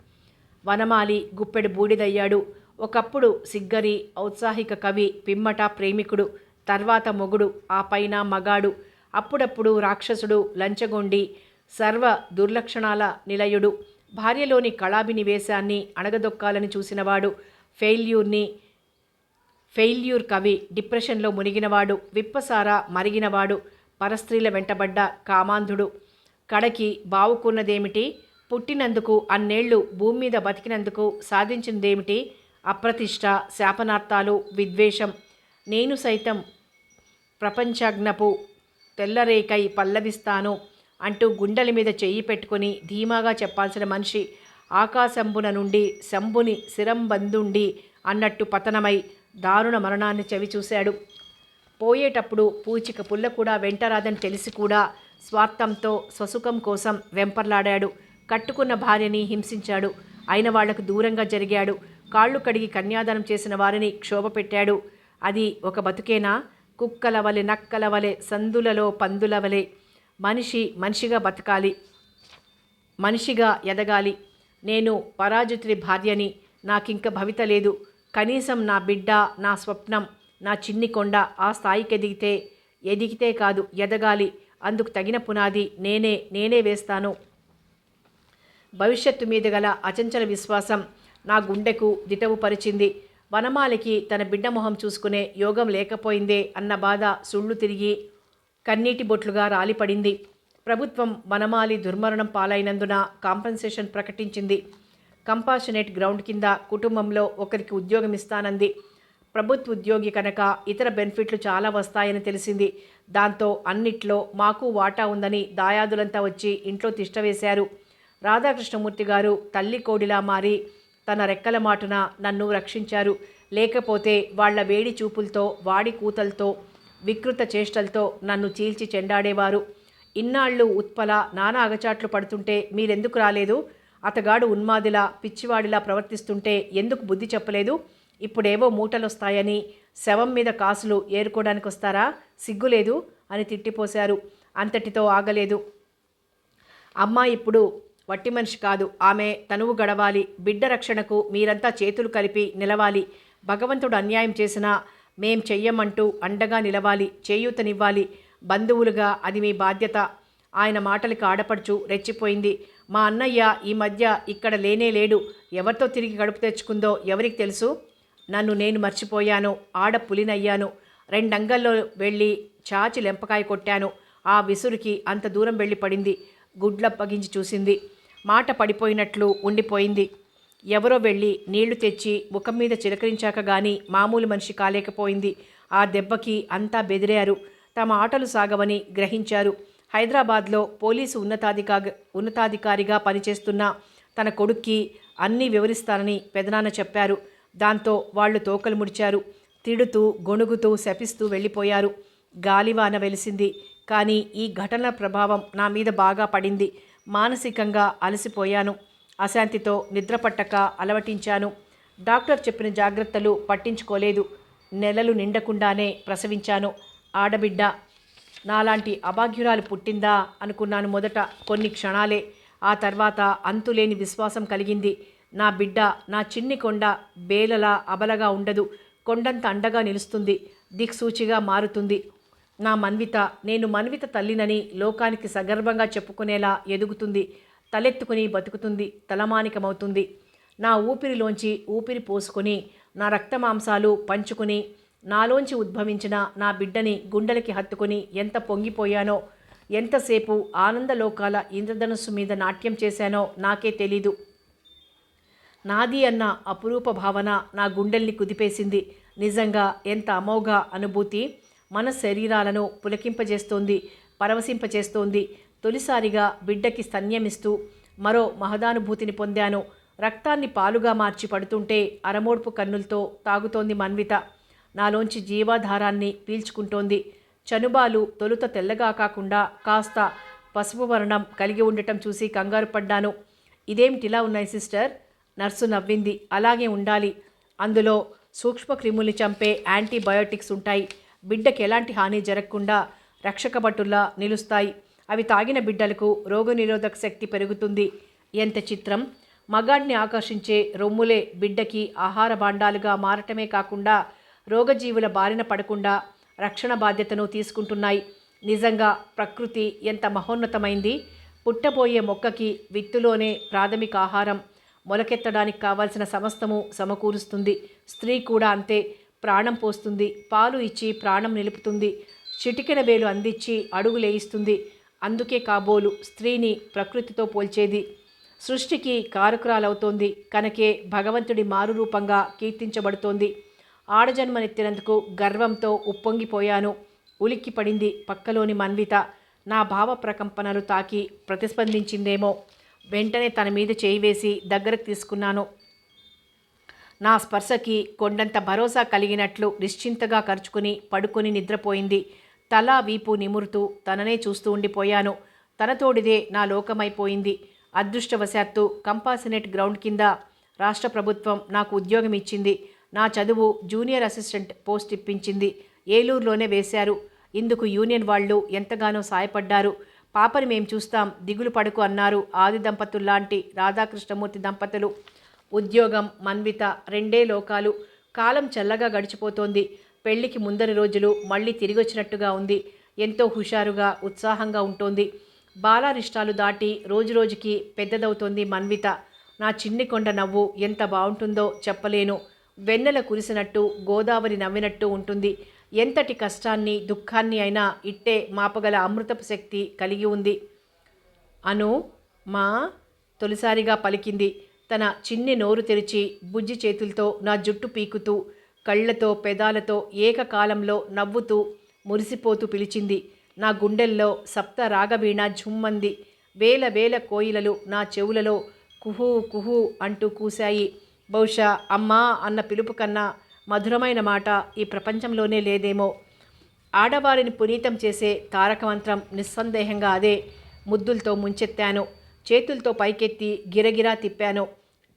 వనమాలి గుప్పెడు బూడిదయ్యాడు. ఒకప్పుడు సిగ్గరి, ఔత్సాహిక కవి, పిమ్మట ప్రేమికుడు, తర్వాత మొగుడు, ఆ పైన మగాడు, అప్పుడప్పుడు రాక్షసుడు, లంచగొండి, సర్వ దుర్లక్షణాల నిలయుడు, భార్యలోని కళాభినివేశాన్ని అణగదొక్కాలని చూసినవాడు, ఫెయిల్యూర్ కవి, డిప్రెషన్లో మునిగినవాడు, విప్పసార మరిగినవాడు, పరస్త్రీల వెంటబడ్డ కామాంధుడు. కడకి బావుకున్నదేమిటి? పుట్టినందుకు అన్నేళ్లు భూమి మీద బతికినందుకు సాధించినదేమిటి? అప్రతిష్ట, శాపనార్థాలు, విద్వేషం. నేను సైతం ప్రపంచజ్ఞపు తెల్లరేకై పల్లవిస్తాను అంటూ గుండెల మీద చెయ్యి పెట్టుకుని ధీమాగా చెప్పాల్సిన మనిషి ఆకాశంబున నుండి శంభుని శిరంబందుండి అన్నట్టు పతనమై దారుణ మరణాన్ని చవిచూశాడు. పోయేటప్పుడు పూచిక పుల్ల కూడా వెంటరాదని తెలిసి కూడా స్వార్థంతో స్వసుఖం కోసం వెంపర్లాడాడు. కట్టుకున్న భార్యని హింసించాడు. అయిన వాళ్లకు దూరంగా జరిగాడు. కాళ్ళు కడిగి కన్యాదానం చేసిన వారిని క్షోభ పెట్టాడు. అది ఒక బతుకేనా? కుక్కలవలె, నక్కలవలె, సందులలో పందులవలె. మనిషిగా బతకాలి, మనిషిగా ఎదగాలి. నేను పరాజితుడి భార్యని. నాకింక భవిత లేదు. కనీసం నా బిడ్డ, నా స్వప్నం, నా చిన్ని కొండ ఆ స్థాయికి ఎదిగితే కాదు, ఎదగాలి. అందుకు తగిన పునాది నేనే వేస్తాను. భవిష్యత్తు మీద గల అచంచల విశ్వాసం నా గుండెకు దిటవు పరిచింది. వనమాలికి తన బిడ్డ మొహం చూసుకునే యోగం లేకపోయిందే అన్న బాధ సుళ్ళు తిరిగి కన్నీటి బొట్లుగా రాలిపడింది. ప్రభుత్వం వనమాలి దుర్మరణం పాలైనందున కాంపెన్సేషన్ ప్రకటించింది. కంపాషనేట్ గ్రౌండ్ కింద కుటుంబంలో ఒకరికి ఉద్యోగం ఇస్తానంది. ప్రభుత్వ ఉద్యోగి కనుక ఇతర బెనిఫిట్లు చాలా వస్తాయని తెలిసింది. దాంతో అన్నిట్లో మాకు వాటా ఉందని దాయాదులంతా వచ్చి ఇంట్లో తిష్టవేశారు. రాధాకృష్ణమూర్తి గారు తల్లి కోడిలా మారి తన రెక్కల మాటున నన్ను రక్షించారు. లేకపోతే వాళ్ల వేడి చూపులతో, వాడి కూతలతో, వికృత చేష్టలతో నన్ను చీల్చి చెండాడేవారు. ఇన్నాళ్ళు ఉత్పల నానా అగచాట్లు పడుతుంటే మీరెందుకు రాలేదు? అతగాడు ఉన్మాదిలా, పిచ్చివాడిలా ప్రవర్తిస్తుంటే ఎందుకు బుద్ధి చెప్పలేదు? ఇప్పుడేవో మూటలొస్తాయని శవం మీద కాసులు ఏరుకోవడానికి వస్తారా? సిగ్గులేదు అని తిట్టిపోశారు. అంతటితో ఆగలేదు. అమ్మ ఇప్పుడు వట్టి మనిషి కాదు. ఆమె తనువు గడవాలి. బిడ్డ రక్షణకు మీరంతా చేతులు కలిపి నిలవాలి. భగవంతుడు అన్యాయం చేసినా మేం చెయ్యమంటూ అండగా నిలవాలి, చేయూతనివ్వాలి. బంధువులుగా అది మీ బాధ్యత. ఆయన మాటలకి ఆడపడుచు రెచ్చిపోయింది. మా అన్నయ్య ఈ మధ్య ఇక్కడ లేడు. ఎవరితో తిరిగి గడుపు తెచ్చుకుందో ఎవరికి తెలుసు? నన్ను నేను మర్చిపోయాను. ఆడ పులినయ్యాను. 2 అంగల్లో వెళ్ళి చాచి లెంపకాయ కొట్టాను. ఆ విసురుకి అంత దూరం వెళ్ళి పడింది. గుడ్లప్పగించి చూసింది. మాట పడిపోయినట్లు ఉండిపోయింది. ఎవరో వెళ్ళి నీళ్లు తెచ్చి ముఖం మీద చిలకరించాక గాని మామూలు మనిషి కాలేకపోయింది. ఆ దెబ్బకి అంతా బెదిరారు. తమ ఆటలు సాగవని గ్రహించారు. హైదరాబాద్లో పోలీసు ఉన్నతాధికారిగా పనిచేస్తున్న తన కొడుక్కి అన్నీ వివరిస్తానని పెదనాన్న చెప్పారు. దాంతో వాళ్ళు తోకలు ముడిచారు. తిడుతూ, గొణుగుతూ, శపిస్తూ వెళ్ళిపోయారు. గాలివాన వెలిసింది. కానీ ఈ ఘటన ప్రభావం నా మీద బాగా పడింది. మానసికంగా అలసిపోయాను. అశాంతితో నిద్రపట్టక అలవటించాను. డాక్టర్ చెప్పిన జాగ్రత్తలు పట్టించుకోలేదు. నెలలు నిండకుండానే ప్రసవించాను. ఆడబిడ్డ. నాలాంటి అభాగ్యురాలు పుట్టిందా అనుకున్నాను మొదట కొన్ని క్షణాలే. ఆ తర్వాత అంతులేని విశ్వాసం కలిగింది. నా బిడ్డ నా చిన్ని కొండ బేలలా అబలగా ఉండదు. కొండంత అండగా నిలుస్తుంది. దిక్సూచిగా మారుతుంది. నా మన్విత, నేను మన్విత తల్లినని లోకానికి సగర్వంగా చెప్పుకునేలా ఎదుగుతుంది. తలెత్తుకుని బతుకుతుంది. తలమానికమవుతుంది. నా ఊపిరిలోంచి ఊపిరి పోసుకొని నా రక్తమాంసాలు పంచుకుని నాలోంచి ఉద్భవించిన నా బిడ్డని గుండెలకి హత్తుకుని ఎంత పొంగిపోయానో, ఎంతసేపు ఆనందలోకాల ఇంద్రధనుస్సు మీద నాట్యం చేశానో నాకే తెలీదు. నాది అన్న అపురూప భావన నా గుండెల్ని కుదిపేసింది. నిజంగా ఎంత అమోఘ అనుభూతి! మన శరీరాలను పులకింపజేస్తోంది, పరవశింపజేస్తోంది. తొలిసారిగా బిడ్డకి స్తన్యమిస్తూ మరో మహదానుభూతిని పొందాను. రక్తాన్ని పాలుగా మార్చి పడుతుంటే అరమోడ్పు కన్నులతో తాగుతోంది మన్విత. నాలోంచి జీవాధారాన్ని పీల్చుకుంటోంది. చనుబాలు తొలుత తెల్లగా కాకుండా కాస్త పసుపు వర్ణం కలిగి ఉండటం చూసి కంగారు పడ్డాను. ఇదేమిటిలా ఉన్నాయి సిస్టర్? నర్సు నవ్వింది. అలాగే ఉండాలి. అందులో సూక్ష్మక్రిముల్ని చంపే యాంటీబయోటిక్స్ ఉంటాయి. బిడ్డకి ఎలాంటి హాని జరగకుండా రక్షక భటుల్లా నిలుస్తాయి. అవి తాగిన బిడ్డలకు రోగనిరోధక శక్తి పెరుగుతుంది. ఎంత చిత్రం! మగాడిని ఆకర్షించే రొమ్ములే బిడ్డకి ఆహార భాండాలుగా మారటమే కాకుండా రోగజీవుల బారిన పడకుండా రక్షణ బాధ్యతను తీసుకుంటున్నాయి. నిజంగా ప్రకృతి ఎంత మహోన్నతమైంది! పుట్టబోయే మొక్కకి విత్తులోనే ప్రాథమిక ఆహారం, మొలకెత్తడానికి కావాల్సిన సమస్తము సమకూరుస్తుంది. స్త్రీ కూడా అంతే. ప్రాణం పోస్తుంది, పాలు ఇచ్చి ప్రాణం నిలుపుతుంది, చిటికెన వేలు అందించి అడుగులేయిస్తుంది. అందుకే కాబోలు స్త్రీని ప్రకృతితో పోల్చేది. సృష్టికి కారకురాలవుతోంది కనుకే భగవంతుడి మారు రూపంగా కీర్తించబడుతోంది. ఆడజన్మనెత్తినందుకు గర్వంతో ఉప్పొంగిపోయాను. ఉలిక్కి పడింది పక్కలోని మన్విత. నా భావ ప్రకంపనలు తాకి ప్రతిస్పందించిందేమో. వెంటనే తన మీద చేయి వేసి దగ్గరకు తీసుకున్నాను. నా స్పర్శకి కొండంత భరోసా కలిగినట్లు నిశ్చింతగా ఖర్చుకుని పడుకొని నిద్రపోయింది. తల వీపు నిమురుతూ తననే చూస్తూ ఉండిపోయాను. తన తోడిదే నా లోకమైపోయింది. అదృష్టవశాత్తు కంపాసినేట్ గ్రౌండ్ కింద రాష్ట్ర ప్రభుత్వం నాకు ఉద్యోగం ఇచ్చింది. నా చదువు జూనియర్ అసిస్టెంట్ పోస్ట్ ఇప్పించింది. ఏలూరులోనే వేశారు. ఇందుకు యూనియన్ వాళ్ళు ఎంతగానో సాయపడ్డారు. పాపని మేం చూస్తాం, దిగులు పడకు అన్నారు ఆది దంపతుల్లాంటి రాధాకృష్ణమూర్తి దంపతులు. ఉద్యోగం, మన్విత రెండే లోకాలు. కాలం చల్లగా గడిచిపోతోంది. పెళ్లికి ముందరి రోజులు మళ్ళీ తిరిగొచ్చినట్టుగా ఉంది. ఎంతో హుషారుగా, ఉత్సాహంగా ఉంటోంది. బాలారిష్టాలు దాటి రోజురోజుకి పెద్దదవుతోంది మన్విత. నా చిన్ని కొండ నవ్వు ఎంత బాగుంటుందో చెప్పలేను. వెన్నెల కురిసినట్టు, గోదావరి నవ్వినట్టు ఉంటుంది. ఎంతటి కష్టాన్ని, దుఃఖాన్ని అయినా ఇట్టే మాపగల అమృతపు శక్తి కలిగి ఉంది. అను, మా తొలిసారిగా పలికింది. తన చిన్ని నోరు తెరిచి బుజ్జి చేతులతో నా జుట్టు పీకుతూ, కళ్ళతో పెదాలతో ఏకకాలంలో నవ్వుతూ మురిసిపోతూ పిలిచింది. నా గుండెల్లో సప్త రాగవీణ ఝుమ్మంది. వేల వేల కోయిలలు నా చెవులలో కుహూ కుహూ అంటూ కూశాయి. బహుశా అమ్మా అన్న పిలుపు కన్నా మధురమైన మాట ఈ ప్రపంచంలోనే లేదేమో. ఆడవారిని పునీతం చేసే తారక మంత్రం నిస్సందేహంగా అదే. ముద్దులతో ముంచెత్తాను. చేతులతో పైకెత్తి గిరగిరా తిప్పాను.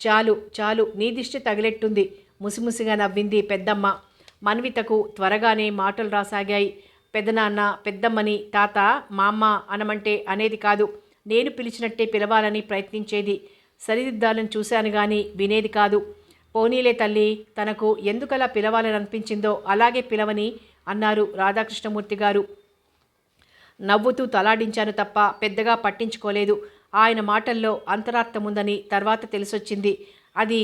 చాలు చాలు, నీ దిష్టి తగిలెట్టుంది ముసిముసిగా నవ్వింది పెద్దమ్మ. మన్వితకు త్వరగానే మాటలు రాసాగాయి. పెదనాన్న, పెద్దమ్మని తాత, మామ్మ అనమంటే అనేది కాదు. నేను పిలిచినట్టే పిలవాలని ప్రయత్నించేది. సరిదిద్దాలని చూశాను గాని వినేది కాదు. పోనీలే తల్లి, తనకు ఎందుకలా పిలవాలని అనిపించిందో అలాగే పిలవని అన్నారు రాధాకృష్ణమూర్తి గారు. నవ్వుతూ తలాడించాను తప్ప పెద్దగా పట్టించుకోలేదు. ఆయన మాటల్లో అంతరార్థముందని తర్వాత తెలిసొచ్చింది. అది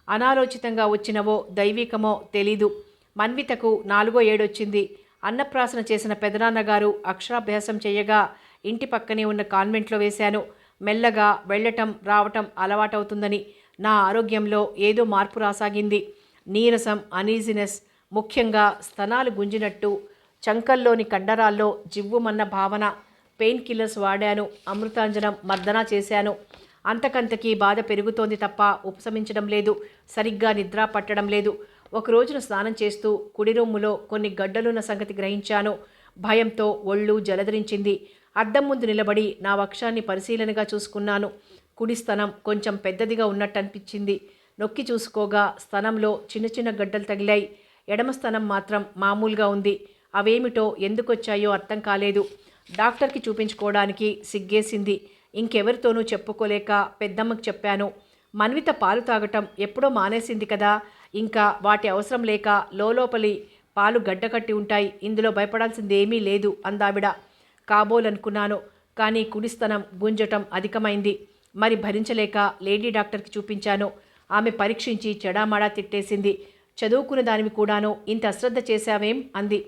అనాలోచితంగా వచ్చినవో దైవికమో తెలీదు. మన్వితకు 4వ ఏడొచ్చింది. అన్నప్రాసన చేసిన పెదనాన్నగారు అక్షరాభ్యాసం చేయగా ఇంటి పక్కనే ఉన్న కాన్వెంట్లో వేశాను. మెల్లగా వెళ్ళటం రావటం అలవాటవుతుందని. నా ఆరోగ్యంలో ఏదో మార్పు రాసాగింది. నీరసం, అనీజినెస్, ముఖ్యంగా స్తనాలు గుంజినట్టు, చంకల్లోని కండరాల్లో జివ్వుమన్న భావన. పెయిన్ కిల్లర్స్ వాడాను. అమృతాంజనం, మర్దన చేశాను. అంతకంతకీ బాధ పెరుగుతోంది తప్ప ఉపశమించడం లేదు. సరిగ్గా నిద్ర పట్టడం లేదు. ఒక రోజున స్నానం చేస్తూ కుడి రొమ్ములో కొన్ని గడ్డలున్న సంగతి గ్రహించాను. భయంతో ఒళ్ళు జలధరించింది. అద్దం ముందు నిలబడి నా వక్షాన్ని పరిశీలనగా చూసుకున్నాను. కుడి స్తనం కొంచెం పెద్దదిగా ఉన్నట్టు అనిపించింది. నొక్కి చూసుకోగా స్తనంలో చిన్న చిన్న గడ్డలు తగిలాయి. ఎడమ స్తనం మాత్రం మామూలుగా ఉంది. అవేమిటో ఎందుకొచ్చాయో అర్థం కాలేదు. డాక్టర్కి చూపించుకోవడానికి సిగ్గేసింది. ఇంకెవరితోనూ చెప్పుకోలేక పెద్దమ్మకి చెప్పాను. మన్విత పాలు తాగటం ఎప్పుడో మానేసింది కదా, ఇంకా వాటి అవసరం లేక లోపలి పాలు గడ్డకట్టి ఉంటాయి. ఇందులో భయపడాల్సిందేమీ లేదు అందావిడ. కాబోలనుకున్నాను. కానీ కుడిస్తనం గుంజటం అధికమైంది. మరి భరించలేక లేడీ డాక్టర్కి చూపించాను. ఆమె పరీక్షించి చెడామడా తిట్టేసింది. చదువుకున్న దానివి కూడాను ఇంత అశ్రద్ధ చేశావేం అంది.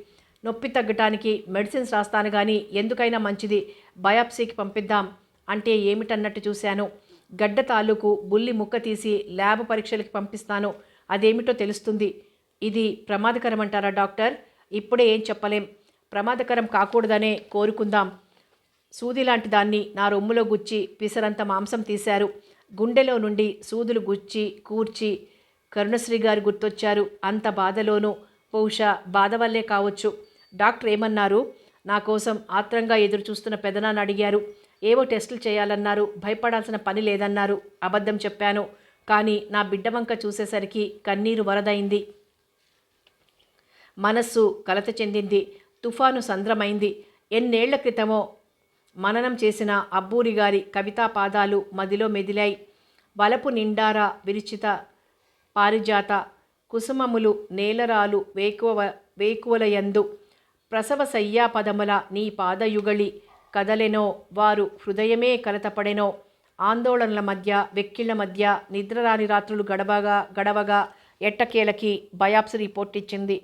నొప్పి తగ్గటానికి మెడిసిన్స్ రాస్తాను కానీ ఎందుకైనా మంచిది బయాప్సీకి పంపిద్దాం అంటే ఏమిటన్నట్టు చూశాను. గడ్డ తాలూకు బుల్లి ముక్క తీసి ల్యాబ్ పరీక్షలకి పంపిస్తాను. అదేమిటో తెలుస్తుంది. ఇది ప్రమాదకరమంటారా డాక్టర్? ఇప్పుడే ఏం చెప్పలేం. ప్రమాదకరం కాకూడదనే కోరుకుందాం. సూది లాంటి దాన్ని నా రొమ్ములో గుచ్చి పిసరంత మాంసం తీశారు. గుండెలో నుండి సూదులు గుచ్చి కూర్చి కరుణశ్రీ గారు గుర్తొచ్చారు. అంత బాధలోనూ. బహుశా బాధ వల్లే కావచ్చు. డాక్టర్ ఏమన్నారు? నా కోసం ఆత్రంగా ఎదురు చూస్తున్న పెదనాన్న అడిగారు. ఏవో టెస్టులు చేయాలన్నారు. భయపడాల్సిన పని లేదన్నారు. అబద్ధం చెప్పాను. కానీ నా బిడ్డ వంక చూసేసరికి కన్నీరు వరదైంది. మనస్సు కలత చెందింది. తుఫాను సంద్రమైంది. ఎన్నేళ్ల క్రితమో మననం చేసిన అబ్బూరి గారి కవితా పాదాలు మదిలో మెదిలాయి. వలపు నిండారా విరిచిత పారిజాత కుసుమములు నేలరాలు వేకువలయందు ప్రసవ శయ్యాపదముల నీ పాదయుగళి కదలెనో వారు హృదయమే కలతపడెనో ఆందోళనల మధ్య వెక్కిళ్ల మధ్య నిద్రరాని రాత్రులు గడవగా ఎట్టకేలకి బయాప్సీ రిపోర్ట్ ఇచ్చింది.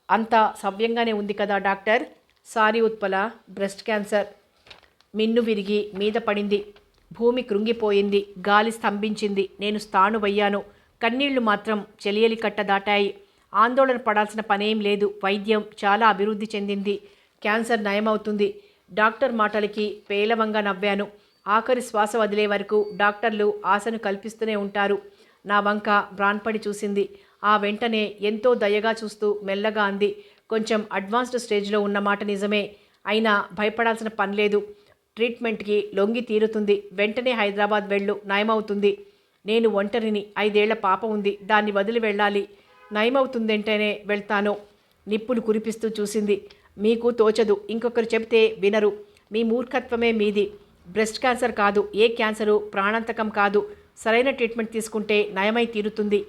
అంతా సవ్యంగానే ఉంది కదా doctor? Sorry Utpala, breast cancer. మిన్ను విరిగి మీద పడింది. భూమి కృంగిపోయింది. గాలి స్తంభించింది. నేను స్థాణువయ్యాను. కన్నీళ్లు మాత్రం చెలియలి కట్ట దాటాయి. ఆందోళన పడాల్సిన పనేం లేదు. వైద్యం చాలా అభివృద్ధి చెందింది. క్యాన్సర్ నయమవుతుంది. డాక్టర్ మాటలకి పేలవంగా నవ్వాను. ఆఖరి శ్వాస వదిలే వరకు డాక్టర్లు ఆశను కల్పిస్తూనే ఉంటారు. నా వంక బ్రాన్పడి చూసింది. ఆ వెంటనే ఎంతో దయగా చూస్తూ మెల్లగా అంది. కొంచెం అడ్వాన్స్డ్ స్టేజ్లో ఉన్నమాట నిజమే. అయినా భయపడాల్సిన పని లేదు. ట్రీట్మెంట్కి లొంగి తీరుతుంది. వెంటనే హైదరాబాద్ వెళ్ళు, నయమవుతుంది. నేను ఒంటరిని. 5 ఏళ్ల పాప ఉంది. దాన్ని వదిలి వెళ్ళాలి. నయమవుతుందంటేనే వెళ్తాను. నిప్పులు కురిపిస్తూ చూసింది. మీకు తోచదు. ఇంకొకరు చెబితే వినరు. మీ మూర్ఖత్వమే మీది. బ్రెస్ట్ క్యాన్సర్ కాదు, ఏ క్యాన్సరు ప్రాణాంతకం కాదు. సరైన ట్రీట్మెంట్ తీసుకుంటే నయమై తీరుతుంది.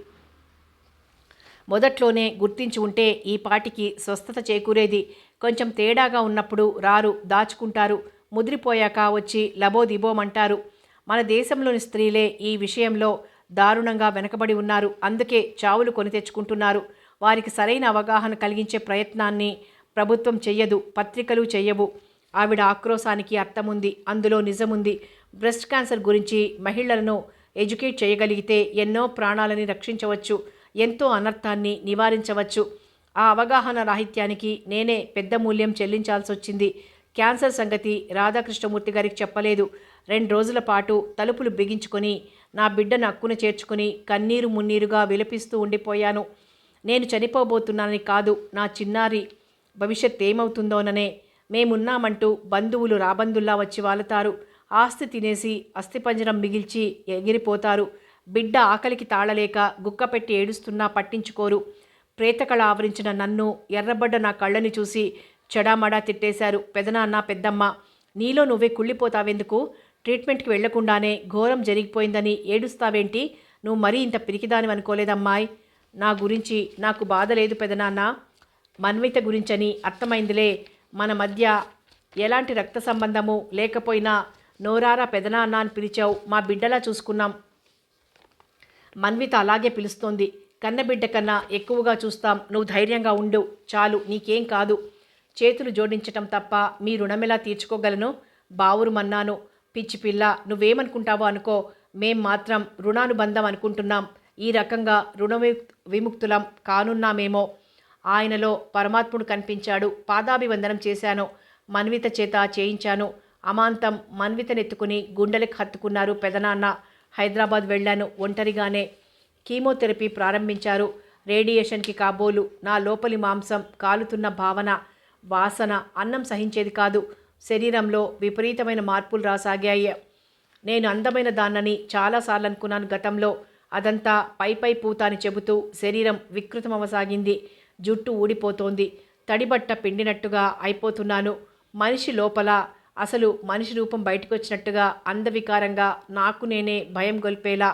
మొదట్లోనే గుర్తించి ఉంటే ఈ పాటికి స్వస్థత చేకూరేది. కొంచెం తేడాగా ఉన్నప్పుడు రారు, దాచుకుంటారు. ముదిరిపోయాక వచ్చి లబోదిబోమంటారు. మన దేశంలోని స్త్రీలే ఈ విషయంలో దారుణంగా వెనకబడి ఉన్నారు. అందుకే చావులు కొని తెచ్చుకుంటున్నారు. వారికి సరైన అవగాహన కలిగించే ప్రయత్నాన్ని ప్రభుత్వం చెయ్యదు, పత్రికలు చెయ్యవు. ఆవిడ ఆక్రోశానికి అర్థముంది. అందులో నిజముంది. బ్రెస్ట్ క్యాన్సర్ గురించి మహిళలను ఎడ్యుకేట్ చేయగలిగితే ఎన్నో ప్రాణాలని రక్షించవచ్చు, ఎంతో అనర్థాన్ని నివారించవచ్చు. ఆ అవగాహన రాహిత్యానికి నేనే పెద్ద మూల్యం చెల్లించాల్సి వచ్చింది. క్యాన్సర్ సంగతి రాధాకృష్ణమూర్తి గారికి చెప్పలేదు. 2 రోజుల పాటు తలుపులు బిగించుకొని నా బిడ్డను అక్కున చేర్చుకుని కన్నీరు మున్నీరుగా విలపిస్తూ ఉండిపోయాను. నేను చనిపోబోతున్నానని కాదు, నా చిన్నారి భవిష్యత్ ఏమవుతుందోననే. మేమున్నామంటూ బంధువులు రాబందుల్లా వచ్చి వాలతారు. ఆస్తి తినేసి అస్థిపంజరం మిగిల్చి ఎగిరిపోతారు. బిడ్డ ఆకలికి తాళలేక గుక్కపెట్టి ఏడుస్తున్నా పట్టించుకోరు. ప్రేతకళ ఆవరించిన నన్ను, ఎర్రబడ్డ నా కళ్ళని చూసి చెడామడా తిట్టేశారు పెదనాన్న, పెద్దమ్మ. నీలో నువ్వే కుళ్ళిపోతావెందుకు? ట్రీట్మెంట్కి వెళ్లకుండానే ఘోరం జరిగిపోయిందని ఏడుస్తావేంటి? నువ్వు మరీ ఇంత పిరికిదాని అనుకోలేదమ్మాయి. నా గురించి నాకు బాధ లేదు పెదనాన్న. మన్విత గురించని అర్థమైందిలే. మన మధ్య ఎలాంటి రక్త సంబంధము లేకపోయినా నోరారా పెదనాన్న అని పిలిచావు. మా బిడ్డలా చూసుకున్నాం. మన్విత అలాగే పిలుస్తోంది. కన్నబిడ్డ కన్నా ఎక్కువగా చూస్తాం. నువ్వు ధైర్యంగా ఉండు చాలు, నీకేం కాదు. చేతులు జోడించటం తప్ప మీ రుణమెలా తీర్చుకోగలను? బావురుమన్నాను. పిచ్చి పిల్ల, నువ్వేమనుకుంటావో అనుకో. మేం మాత్రం రుణానుబంధం అనుకుంటున్నాం. ఈ రకంగా రుణ విముక్తులం కానున్నామేమో. ఆయనలో పరమాత్ముడు కనిపించాడు. పాదాభివందనం చేశాను. మన్విత చేత చేయించాను. అమాంతం మన్వితనెత్తుకుని గుండెలకు హత్తుకున్నారు పెదనాన్న. హైదరాబాద్ వెళ్ళాను ఒంటరిగానే. కీమోథెరపీ ప్రారంభించారు. రేడియేషన్కి కాబోలు. నా లోపలి మాంసం కాలుతున్న భావన, వాసన అన్నం సహించేది కాదు. శరీరంలో విపరీతమైన మార్పులు రాసాగాయి. నేను అందమైన దాన్నని చాలాసార్లు అనుకున్నాను గతంలో. అదంతా పై పూత అని చెబుతూ శరీరం వికృతమవసాగింది. జుట్టు ఊడిపోతోంది. తడిబట్ట పిండినట్టుగా అయిపోతున్నాను. మనిషి లోపల అసలు మనిషి రూపం బయటకొచ్చినట్టుగా అందవికారంగా నాకు నేనే భయం గొల్పేలా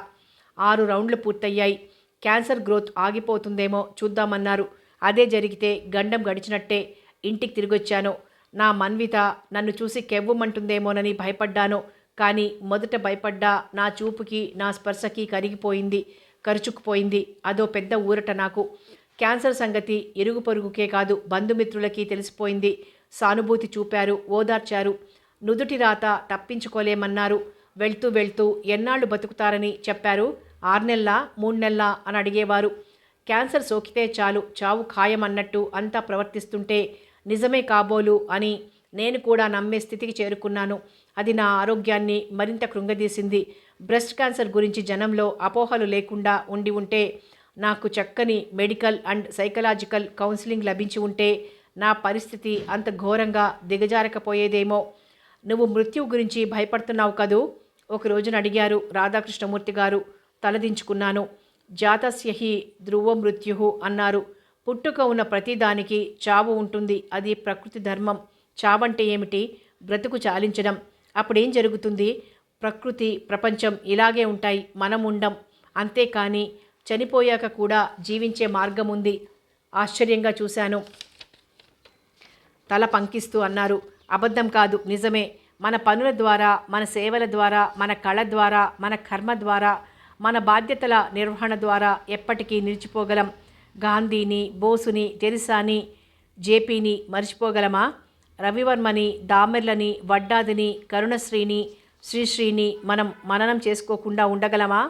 6 రౌండ్లు పూర్తయ్యాయి. క్యాన్సర్ గ్రోత్ ఆగిపోతుందేమో చూద్దామన్నారు. అదే జరిగితే గండం గడిచినట్టే. ఇంటికి తిరిగొచ్చాను. నా మన్విత నన్ను చూసి కెవ్వుమంటుందేమోనని భయపడ్డాను. కానీ మొదట భయపడ్డా నా చూపుకి నా స్పర్శకి కరిగిపోయింది, కరుచుకుపోయింది. అదో పెద్ద ఊరట నాకు. క్యాన్సర్ సంగతి ఇరుగు పొరుగుకే కాదు బంధుమిత్రులకి తెలిసిపోయింది. సానుభూతి చూపారు, ఓదార్చారు. నుదుటి రాత తప్పించుకోలేమన్నారు. వెళ్తూ వెళ్తూ ఎన్నాళ్ళు బతుకుతారని చెప్పారు. 6 నెలలా 3 నెలలా అని అడిగేవారు. క్యాన్సర్ సోకితే చాలు చావు ఖాయమన్నట్టు అంతా ప్రవర్తిస్తుంటే నిజమే కాబోలు అని నేను కూడా నమ్మే స్థితికి చేరుకున్నాను. అది నా ఆరోగ్యాన్ని మరింత కృంగదీసింది. బ్రెస్ట్ క్యాన్సర్ గురించి జనంలో అపోహలు లేకుండా ఉండి ఉంటే, నాకు చక్కని మెడికల్ అండ్ సైకలాజికల్ కౌన్సిలింగ్ లభించి ఉంటే నా పరిస్థితి అంత ఘోరంగా దిగజారకపోయేదేమో. నువ్వు మృత్యువు గురించి భయపడుతున్నావు కదూ? ఒక రోజున అడిగారు రాధాకృష్ణమూర్తి గారు. తలదించుకున్నాను. జాతస్య హి ధ్రువ మృత్యు అన్నారు. పుట్టుక ఉన్న ప్రతిదానికి చావు ఉంటుంది. అది ప్రకృతి ధర్మం. చావంటే ఏమిటి? బ్రతుకు చాలించడం. అప్పుడేం జరుగుతుంది? ప్రకృతి ప్రపంచం ఇలాగే ఉంటాయి, మనం ఉండం. అంతేకాని చనిపోయాక కూడా జీవించే మార్గం ఉంది. ఆశ్చర్యంగా చూశాను. తల పంకిస్తూ అన్నారు. అబద్ధం కాదు, నిజమే. మన పనుల ద్వారా, మన సేవల ద్వారా, మన కళ ద్వారా, మన కర్మ ద్వారా, మన బాధ్యతల నిర్వహణ ద్వారా ఎప్పటికీ నిలిచిపోగలం. గాంధీని, బోసుని, తెరిసాని, జేపీని మర్చిపోగలమా? రవివర్మని, దామెర్లని, వడ్డాదిని, కరుణశ్రీని, శ్రీశ్రీని మనం మననం చేసుకోకుండా ఉండగలమా?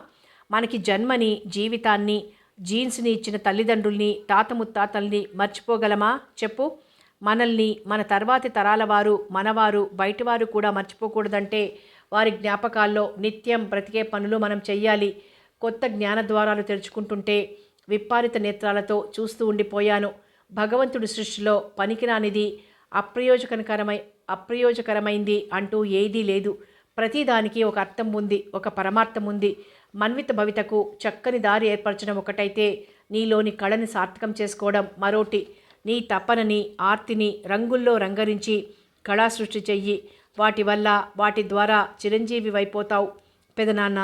మనకి జన్మని, జీవితాన్ని, జీన్స్ని ఇచ్చిన తల్లిదండ్రుల్ని, తాత ముత్తాతల్ని మర్చిపోగలమా చెప్పు? మనల్ని మన తర్వాతి తరాల వారు, మనవారు, బయటివారు కూడా మర్చిపోకూడదంటే వారి జ్ఞాపకాల్లో నిత్యం బ్రతికే పనులు మనం చెయ్యాలి. కొత్త జ్ఞానద్వారాలు తెరుచుకుంటుంటే విప్పారిత నేత్రాలతో చూస్తూ ఉండిపోయాను. భగవంతుడి సృష్టిలో పనికిరానిది, అప్రయోజకరమైంది అంటూ ఏదీ లేదు. ప్రతిదానికి ఒక అర్థం ఉంది, ఒక పరమార్థం ఉంది. మన్విత భవితకు చక్కని దారి ఏర్పరచడం ఒకటైతే, నీలోని కళని సార్థకం చేసుకోవడం మరోటి. నీ తపనని, ఆర్తిని రంగుల్లో రంగరించి కళా సృష్టి చెయ్యి. వాటి వల్ల, వాటి ద్వారా చిరంజీవి అయిపోతావు. పెదనాన్న,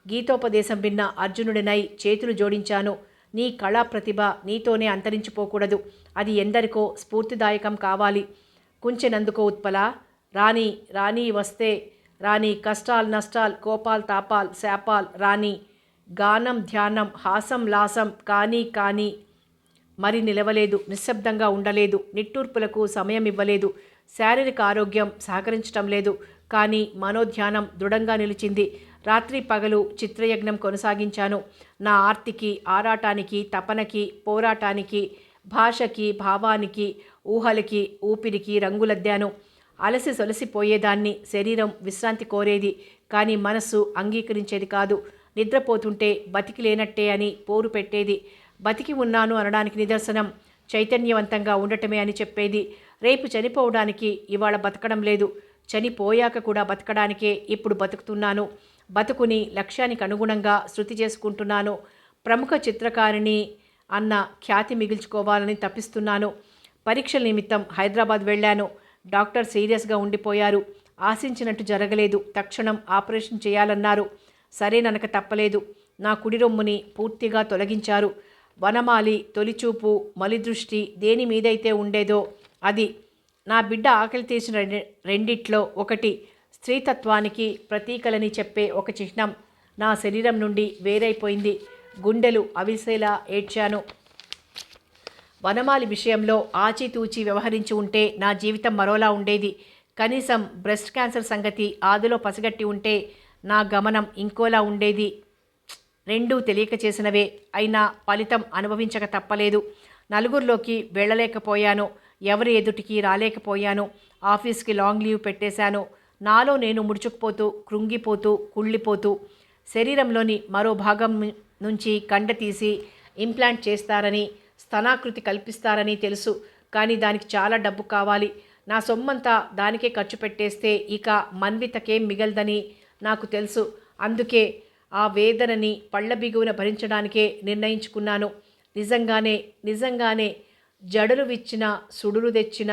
గీతోపదేశం విన్న అర్జునుడినై చేతులు జోడించాను. నీ కళా ప్రతిభ నీతోనే అంతరించిపోకూడదు. అది ఎందరికో స్ఫూర్తిదాయకం కావాలి. కుంచెనందుకో ఉత్పల. రాని రాని వస్తే రాని, కష్టాల్ నష్టాల్ కోపాల్ తాపాల్ శాపాల్ రాని, గానం ధ్యానం హాసం లాసం కానీ మరి నిలవలేదు. నిశ్శబ్దంగా ఉండలేదు. నిట్టూర్పులకు సమయం ఇవ్వలేదు. శారీరక ఆరోగ్యం సహకరించటం లేదు. కానీ మనోధ్యానం దృఢంగా నిలిచింది. రాత్రి పగలు చిత్రయజ్ఞం కొనసాగించాను. నా ఆర్తికి, ఆరాటానికి, తపనకి, పోరాటానికి, భాషకి, భావానికి, ఊహలకి, ఊపిరికి రంగులద్దాను. అలసి సొలసిపోయేదాన్ని. శరీరం విశ్రాంతి కోరేది, కానీ మనస్సు అంగీకరించేది కాదు. నిద్రపోతుంటే బతికి లేనట్టే అని పోరు పెట్టేది. బతికి ఉన్నాను అనడానికి నిదర్శనం చైతన్యవంతంగా ఉండటమే అని చెప్పేది. రేపు చనిపోవడానికి ఇవాళ బతకడం లేదు. చనిపోయాక కూడా బతకడానికే ఇప్పుడు బతుకుతున్నాను. బతుకుని లక్ష్యానికి అనుగుణంగా శృతి చేసుకుంటున్నాను. ప్రముఖ చిత్రకారిణి అన్న ఖ్యాతి మిగిల్చుకోవాలని తప్పిస్తున్నాను. పరీక్షల నిమిత్తం హైదరాబాద్ వెళ్ళాను. డాక్టర్ సీరియస్గా ఉండిపోయారు. ఆశించినట్టు జరగలేదు. తక్షణం ఆపరేషన్ చేయాలన్నారు. సరేననక తప్పలేదు. నా కుడి రొమ్ముని పూర్తిగా తొలగించారు. వనమాలి, తొలిచూపు, మలిదృష్టి దేని మీదైతే ఉండేదో అది. నా బిడ్డ ఆకలి తీసిన రెండిట్లో ఒకటి. స్త్రీతత్వానికి ప్రతీకలని చెప్పే ఒక చిహ్నం నా శరీరం నుండి వేరైపోయింది. గుండెలు అవిసేలా ఏడ్చాను. వనమాలి విషయంలో ఆచితూచి వ్యవహరించి ఉంటే నా జీవితం మరోలా ఉండేది. కనీసం బ్రెస్ట్ క్యాన్సర్ సంగతి ఆదిలో పసిగట్టి ఉంటే నా గమనం ఇంకోలా ఉండేది. రెండూ తెలియక చేసినవే. అయినా ఫలితం అనుభవించక తప్పలేదు. నలుగురిలోకి వెళ్ళలేకపోయాను. ఎవరి ఎదుటికి రాలేకపోయాను. ఆఫీస్కి లాంగ్ లీవ్ పెట్టేశాను. నాలో నేను ముడుచుకుపోతూ, కృంగిపోతూ, కుళ్ళిపోతూ. శరీరంలోని మరో భాగం నుంచి కండ తీసి ఇంప్లాంట్ చేస్తారని, స్తనాకృతి కల్పిస్తారని తెలుసు. కానీ దానికి చాలా డబ్బు కావాలి. నా సొమ్మంతా దానికే ఖర్చు పెట్టేస్తే ఇక మన్వితకేం మిగలదని నాకు తెలుసు. అందుకే ఆ వేదనని పళ్ళ బిగువున భరించడానికే నిర్ణయించుకున్నాను. నిజంగానే జడలు విచ్చిన సుడులు తెచ్చిన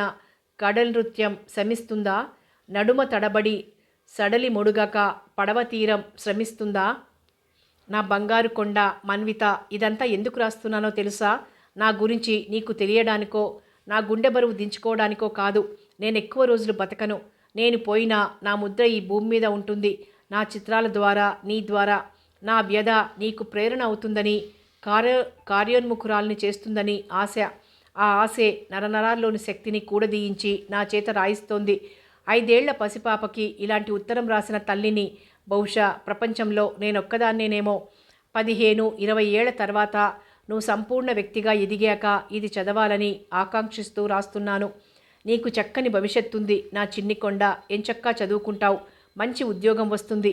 కడల్ నృత్యం శమిస్తుందా? నడుమ తడబడి సడలి మొడుగక పడవ తీరం శ్రమిస్తుందా? నా బంగారు కొండ మన్విత, ఇదంతా ఎందుకు రాస్తున్నానో తెలుసా? నా గురించి నీకు తెలియడానికో, నా గుండె బరువు దించుకోవడానికో కాదు. నేను ఎక్కువ రోజులు బతకను. నేను పోయినా నా ముద్ర ఈ భూమి మీద ఉంటుంది. నా చిత్రాల ద్వారా, నీ ద్వారా నా వ్యధ నీకు ప్రేరణ అవుతుందని, కార్యోన్ముఖురాల్ని చేస్తుందని ఆశ. ఆ ఆశే నరనరాల్లోని శక్తిని కూడదీయించి నా చేత రాయిస్తోంది. 5 ఏళ్ల పసిపాపకి ఇలాంటి ఉత్తరం రాసిన తల్లిని బహుశా ప్రపంచంలో నేనొక్కదాన్నేనేమో. 15-20 ఏళ్ల తర్వాత నువ్వు సంపూర్ణ వ్యక్తిగా ఎదిగాక ఇది చదవాలని ఆకాంక్షిస్తూ రాస్తున్నాను. నీకు చక్కని భవిష్యత్తుంది నా చిన్ని కొండ. ఎంచక్కా చదువుకుంటావు, మంచి ఉద్యోగం వస్తుంది,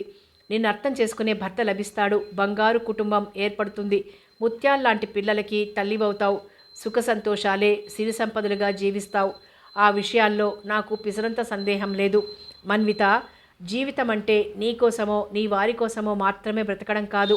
నిన్ను అర్థం చేసుకునే భర్త లభిస్తాడు, బంగారు కుటుంబం ఏర్పడుతుంది, ముత్యాల్లాంటి పిల్లలకి తల్లివవుతావు, సుఖ సంతోషాలే సిరి సంపదలుగా జీవిస్తావు. ఆ విషయాల్లో నాకు పిసరంత సందేహం లేదు. మన్విత, జీవితం అంటే నీకోసమో నీ వారి కోసమో మాత్రమే బ్రతకడం కాదు.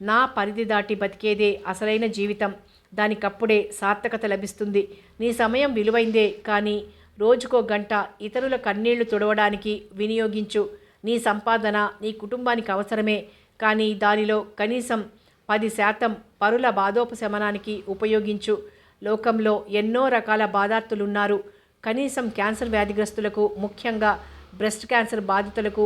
నా పరిధి దాటి బతికేదే అసలైన జీవితం. దానికప్పుడే సార్థకత లభిస్తుంది. నీ సమయం విలువైందే, కానీ రోజుకో గంట ఇతరుల కన్నీళ్లు తుడవడానికి వినియోగించు. నీ సంపాదన నీ కుటుంబానికి అవసరమే, కానీ దానిలో కనీసం 10% పరుల బాధోపశమనానికి ఉపయోగించు. లోకంలో ఎన్నో రకాల బాధార్తులున్నారు. కనీసం క్యాన్సర్ వ్యాధిగ్రస్తులకు, ముఖ్యంగా బ్రెస్ట్ క్యాన్సర్ బాధితులకు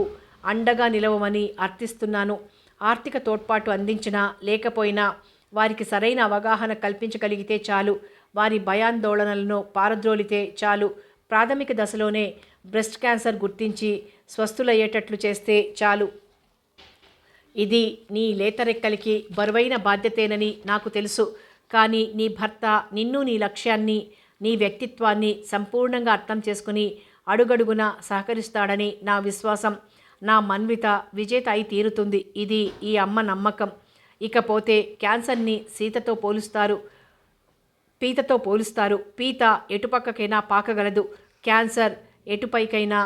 అండగా నిలవమని అర్థిస్తున్నాను. ఆర్థిక తోడ్పాటు అందించినా లేకపోయినా వారికి సరైన అవగాహన కల్పించగలిగితే చాలు. వారి భయాందోళనలను పారద్రోలితే చాలు. ప్రాథమిక దశలోనే బ్రెస్ట్ క్యాన్సర్ గుర్తించి స్వస్థులయ్యేటట్లు చేస్తే చాలు. ఇది నీ లేతరెక్కలకి బరువైన బాధ్యతేనని నాకు తెలుసు. కానీ నీ భర్త నిన్ను, నీ లక్ష్యాన్ని, నీ వ్యక్తిత్వాన్ని సంపూర్ణంగా అర్థం చేసుకుని అడుగడుగునా సహకరిస్తాడని నా విశ్వాసం. నా మన్విత విజేత అయి తీరుతుంది. ఇది ఈ అమ్మ నమ్మకం. ఇకపోతే క్యాన్సర్ని పీతతో పోలుస్తారు. పీత ఎటుపక్కకైనా పాకగలదు, క్యాన్సర్ ఎటుపైకైనా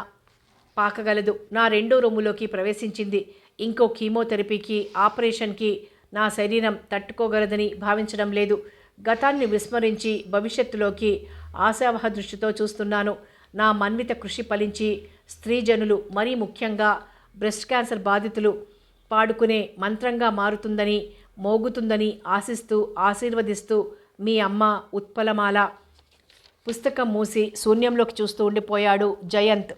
పాకగలదు. నా 2వ రొమ్ములోకి ప్రవేశించింది. ఇంకో కీమోథెరపీకి, ఆపరేషన్కి నా శరీరం తట్టుకోగలదని భావించడం లేదు. గతాన్ని విస్మరించి భవిష్యత్తులోకి ఆశావహ దృష్టితో చూస్తున్నాను. నా మన్విత కృషి ఫలించి స్త్రీజనులు, మరీ ముఖ్యంగా బ్రెస్ట్ క్యాన్సర్ బాధితులు పాడుకునే మంత్రంగా మారుతుందని, మోగుతుందని ఆశిస్తూ, ఆశీర్వదిస్తూ మీ అమ్మ ఉత్పలమాల. పుస్తకం మూసి శూన్యంలోకి చూస్తూ ఉండిపోయాడు జయంత్.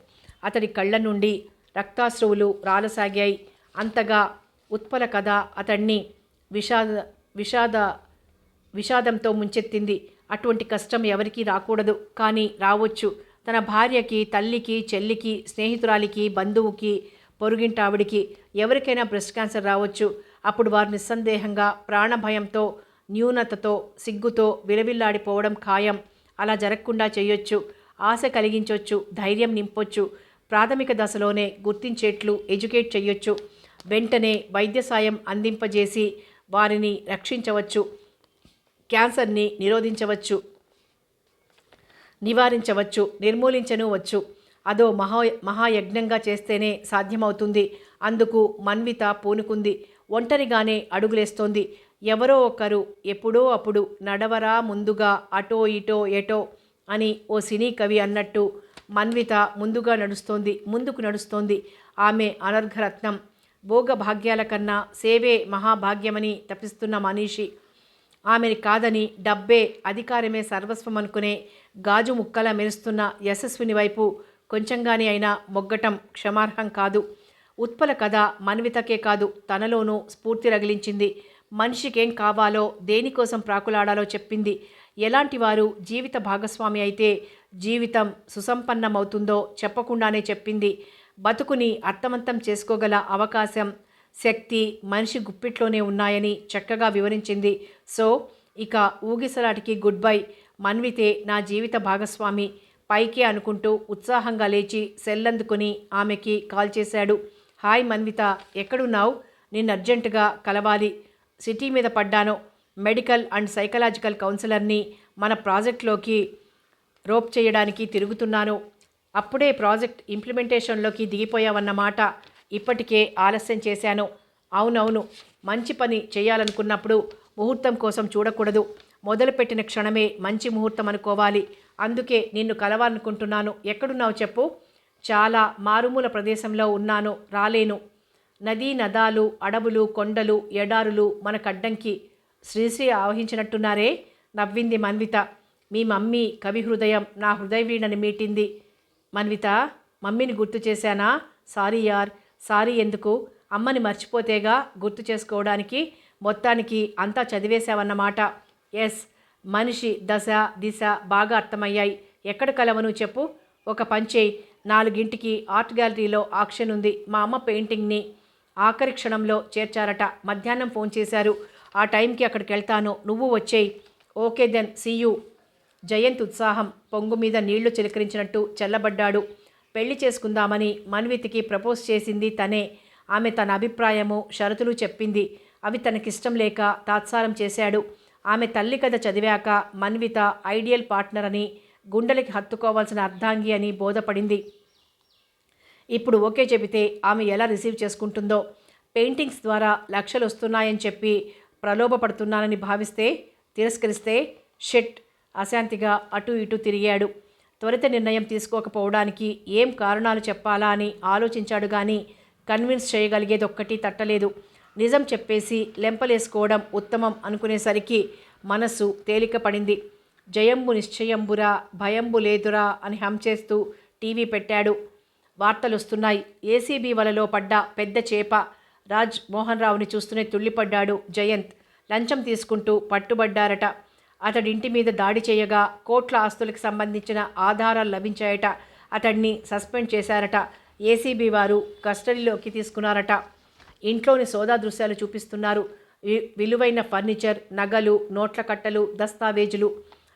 అతడి కళ్ళ నుండి రక్తాశ్రువులు రాలసాగాయి. అంతగా ఉత్పల కథ అతన్ని విషాదంతో ముంచెత్తింది. అటువంటి కష్టం ఎవరికీ రాకూడదు, కానీ రావచ్చు. తన భార్యకి, తల్లికి, చెల్లికి, స్నేహితురాలికి, బంధువుకి, పొరుగింటావిడికి ఎవరికైనా బ్రెస్ట్ క్యాన్సర్ రావచ్చు. అప్పుడు వారు నిస్సందేహంగా ప్రాణభయంతో, న్యూనతతో, సిగ్గుతో విలవిల్లాడిపోవడం ఖాయం. అలా జరగకుండా చేయొచ్చు, ఆశ కలిగించవచ్చు, ధైర్యం నింపొచ్చు. ప్రాథమిక దశలోనే గుర్తించేట్లు ఎడ్యుకేట్ చేయొచ్చు. వెంటనే వైద్య సాయం అందింపజేసి వారిని రక్షించవచ్చు. క్యాన్సర్ని నివారించవచ్చు, నిర్మూలించనూవచ్చు. అదో మహాయజ్ఞంగా చేస్తేనే సాధ్యమవుతుంది. అందుకు మన్విత పూనుకుంది. ఒంటరిగానే అడుగులేస్తోంది. ఎవరో ఒకరు ఎప్పుడో అప్పుడు నడవరా ముందుగా అటో ఇటో ఎటో అని ఓ సినీ కవి అన్నట్టు మన్విత ముందుకు నడుస్తోంది. ఆమె అనర్ఘరత్నం. భోగభాగ్యాల కన్నా సేవే మహాభాగ్యమని తపిస్తున్న మనీషి. ఆమెని కాదని డబ్బే, అధికారమే సర్వస్వం అనుకునే గాజు ముక్కలా మెరుస్తున్న యశస్విని వైపు కొంచెంగానే అయినా మొగ్గటం క్షమార్హం కాదు. ఉత్పల కథ మన్వితకే కాదు, తనలోనూ స్ఫూర్తి రగిలించింది. మనిషికేం కావాలో, దేనికోసం ప్రాకులాడాలో చెప్పింది. ఎలాంటి వారు జీవిత భాగస్వామి అయితే జీవితం సుసంపన్నమవుతుందో చెప్పకుండానే చెప్పింది. బతుకుని అర్థవంతం చేసుకోగల అవకాశం, శక్తి మనిషి గుప్పిట్లోనే ఉన్నాయని చక్కగా వివరించింది. సో ఇక ఊగిసలాటికి గుడ్ బై. మన్వితే నా జీవిత భాగస్వామి పైకే అనుకుంటూ ఉత్సాహంగా లేచి సెల్లందుకుని ఆమెకి కాల్ చేశాడు. హాయ్ మన్విత, ఎక్కడున్నావు? నిన్ను అర్జెంటుగా కలవాలి. సిటీ మీద పడ్డాను. మెడికల్ అండ్ సైకలాజికల్ కౌన్సిలర్ని మన ప్రాజెక్ట్లోకి రోప్ చేయడానికి తిరుగుతున్నాను. అప్పుడే ప్రాజెక్ట్ ఇంప్లిమెంటేషన్లోకి దిగిపోయావన్నమాట. ఇప్పటికే ఆలస్యం చేశాను. అవునవును, మంచి పని చేయాలనుకున్నప్పుడు ముహూర్తం కోసం చూడకూడదు. మొదలుపెట్టిన క్షణమే మంచి ముహూర్తం అనుకోవాలి. అందుకే నిన్ను కలవాలనుకుంటున్నాను. ఎక్కడున్నావు చెప్పు. చాలా మారుమూల ప్రదేశంలో ఉన్నాను, రాలేను. నదీ నదాలు, అడవులు, కొండలు, ఎడారులు మనకడ్డంకి. శ్రీశ్రీ ఆవహించినట్టున్నారే, నవ్వింది మన్విత. మీ మమ్మీ కవి హృదయం నా హృదయ వీణని మీటింది. మన్విత, మమ్మీని గుర్తు చేశానా? సారీ యార్. సారీ ఎందుకు? అమ్మని మర్చిపోతేగా గుర్తు చేసుకోవడానికి. మొత్తానికి అంతా చదివేశావన్నమాట. ఎస్, మనిషి దశ దిశ బాగా అర్థమయ్యాయి. ఎక్కడ కలవను చెప్పు. ఒక పంచేయి, 4ంటికి ఆర్ట్ గ్యాలరీలో ఆక్షన్ ఉంది. మా అమ్మ పెయింటింగ్ని ఆఖరి క్షణంలో చేర్చారట. మధ్యాహ్నం ఫోన్ చేశారు. ఆ టైంకి అక్కడికి వెళ్తాను, నువ్వు వచ్చేయి. Okay then, see you. Jayant ఉత్సాహం పొంగు మీద నీళ్లు చిలకరించినట్టు చల్లబడ్డాడు. పెళ్లి చేసుకుందామని మన్వితికి ప్రపోజ్ చేసింది తనే. ఆమె తన అభిప్రాయము, షరతులు చెప్పింది. అవి తనకిష్టం లేక తాత్సారం చేశాడు. ఆమె తల్లి కథ చదివాక మన్విత ఐడియల్ పార్ట్నర్ అని, గుండెలకి హత్తుకోవాల్సిన అర్ధాంగి అని బోధపడింది. ఇప్పుడు ఓకే చెబితే ఆమె ఎలా రిసీవ్ చేసుకుంటుందో. పెయింటింగ్స్ ద్వారా లక్షలు వస్తున్నాయని చెప్పి ప్రలోభపడుతున్నానని భావిస్తే, తిరస్కరిస్తే షెట్. అశాంతిగా అటు ఇటు తిరిగాడు. త్వరిత నిర్ణయం తీసుకోకపోవడానికి ఏం కారణాలు చెప్పాలా అని ఆలోచించాడు కానీ కన్విన్స్ చేయగలిగేది ఒక్కటి తట్టలేదు. నిజం చెప్పేసి లెంపలేసుకోవడం ఉత్తమం అనుకునేసరికి మనస్సు తేలిక పడింది. జయంబు నిశ్చయంబురా, భయంబు లేదురా అని హంచేస్తూ టీవీ పెట్టాడు. వార్తలు వస్తున్నాయి. ఏసీబీ వలలో పడ్డ పెద్ద చేప. రాజ్ మోహన్ రావుని చూస్తూనే తుళ్ళిపడ్డాడు జయంత్. లంచం తీసుకుంటూ పట్టుబడ్డారట. అతడింటి మీద దాడి చేయగా కోట్ల ఆస్తులకు సంబంధించిన ఆధారాలు లభించాయట. అతడిని సస్పెండ్ చేశారట. ఏసీబీ వారు కస్టడీలోకి తీసుకున్నారట. ఇంట్లోని సోదా దృశ్యాలు చూపిస్తున్నారు. విలువైన ఫర్నిచర్, నగలు, నోట్ల కట్టలు, దస్తావేజులు.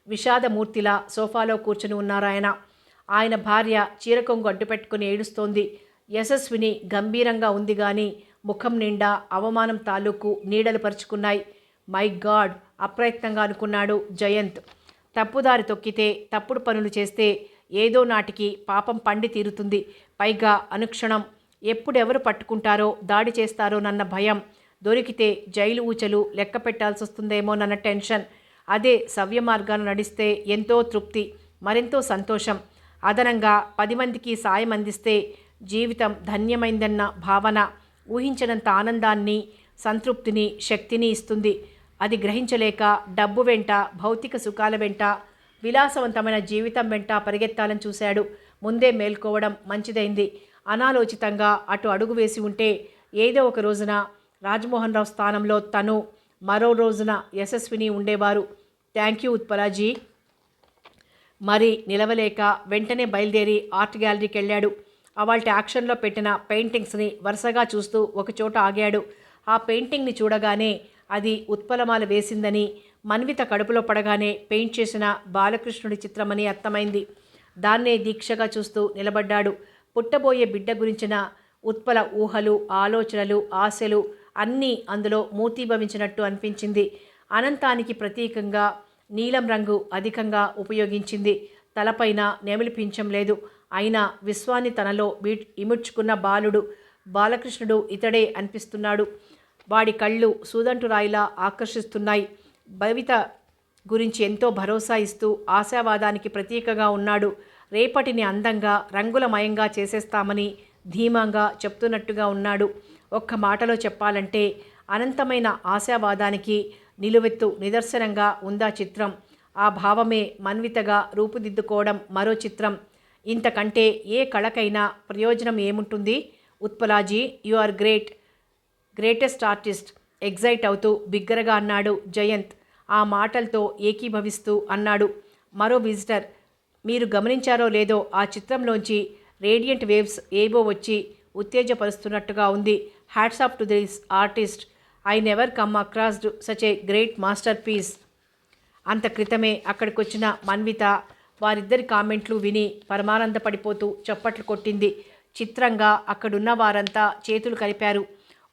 విషాదమూర్తిలా సోఫాలో కూర్చుని ఉన్నారాయన. ఆయన భార్య చీరకొంగు అడ్డుపెట్టుకుని ఏడుస్తోంది. యశస్విని గంభీరంగా ఉంది గాని ముఖం నిండా అవమానం తాలూకు నీడలు పరుచుకున్నాయి. మై గాడ్, అప్రయత్నంగా అనుకున్నాడు జయంత్. తప్పుదారి తొక్కితే, తప్పుడు పనులు చేస్తే ఏదో నాటికి పాపం పండి తీరుతుంది. పైగా అనుక్షణం ఎప్పుడెవరు పట్టుకుంటారో, దాడి చేస్తారోనన్న భయం. దొరికితే జైలు ఊచలు లెక్క పెట్టాల్సి వస్తుందేమోనన్న టెన్షన్. అదే సవ్య మార్గాన్ని నడిస్తే ఎంతో తృప్తి, మరెంతో సంతోషం. అదనంగా 10 మందికి సాయం అందిస్తే జీవితం ధన్యమైందన్న భావన ఊహించినంత ఆనందాన్ని, సంతృప్తిని, శక్తిని ఇస్తుంది. అది గ్రహించలేక డబ్బు వెంట, భౌతిక సుఖాల వెంట, విలాసవంతమైన జీవితం వెంట పరిగెత్తాలని చూశాడు. ముందే మేల్కోవడం మంచిదైంది. అనాలోచితంగా అటు అడుగు వేసి ఉంటే ఏదో ఒక రోజున రాజ్మోహన్ రావు స్థానంలో తను, మరో రోజున యశస్విని ఉండేవారు. Thank you Utpalaji. మరి నిలవలేక వెంటనే బయలుదేరి ఆర్ట్ గ్యాలరీకి వెళ్ళాడు. అవాల్టి యాక్షన్లో పెట్టిన పెయింటింగ్స్ని వరుసగా చూస్తూ ఒకచోట ఆగాడు. ఆ పెయింటింగ్ని చూడగానే అది ఉత్పలమాల వేసిందని, మన్విత కడుపులో పడగానే పెయింట్ చేసిన బాలకృష్ణుడి చిత్రమని అర్థమైంది. దాన్నే దీక్షగా చూస్తూ నిలబడ్డాడు. పుట్టబోయే బిడ్డ గురించిన ఉత్పల ఊహలు, ఆలోచనలు, ఆశలు అన్నీ అందులో మూర్తీభవించినట్టు అనిపించింది. అనంతానికి ప్రతీకంగా నీలం రంగు అధికంగా ఉపయోగించింది. తలపైన నెమిలి పింఛం లేదు. అయినా విశ్వాన్ని తనలో ఇముడ్చుకున్న బాలుడు బాలకృష్ణుడు ఇతడే అనిపిస్తున్నాడు. వాడి కళ్ళు సూదంటురాయిలా ఆకర్షిస్తున్నాయి. భవిత గురించి ఎంతో భరోసా ఇస్తూ ఆశావాదానికి ప్రతీకగా ఉన్నాడు. రేపటిని అందంగా, రంగులమయంగా చేసేస్తామని ధీమాగా చెప్తున్నట్టుగా ఉన్నాడు. ఒక్క మాటలో చెప్పాలంటే అనంతమైన ఆశావాదానికి నిలువెత్తు నిదర్శనంగా ఉందా చిత్రం. ఆ భావమే మన్వితగా రూపుదిద్దుకోవడం మరో చిత్రం. ఇంతకంటే ఏ కళకైనా ప్రయోజనం ఏముంటుంది? Utpalaji, you are greatest artist. Excite అవుతూ బిగ్గరగా అన్నాడు జయంత్. ఆ మాటలతో ఏకీభవిస్తూ అన్నాడు మరో విజిటర్. మీరు గమనించారో లేదో, ఆ చిత్రంలోంచి రేడియంట్ వేవ్స్ ఏవో వచ్చి ఉత్తేజపరుస్తున్నట్టుగా ఉంది. Hats off to this artist. I never come acrossed such a great master piece. అంత క్రితమే అక్కడికొచ్చిన మన్విత వారిద్దరి కామెంట్లు విని పరమానందపడిపోతూ చప్పట్లు కొట్టింది. చిత్రంగా అక్కడున్న వారంతా చేతులు కలిపారు.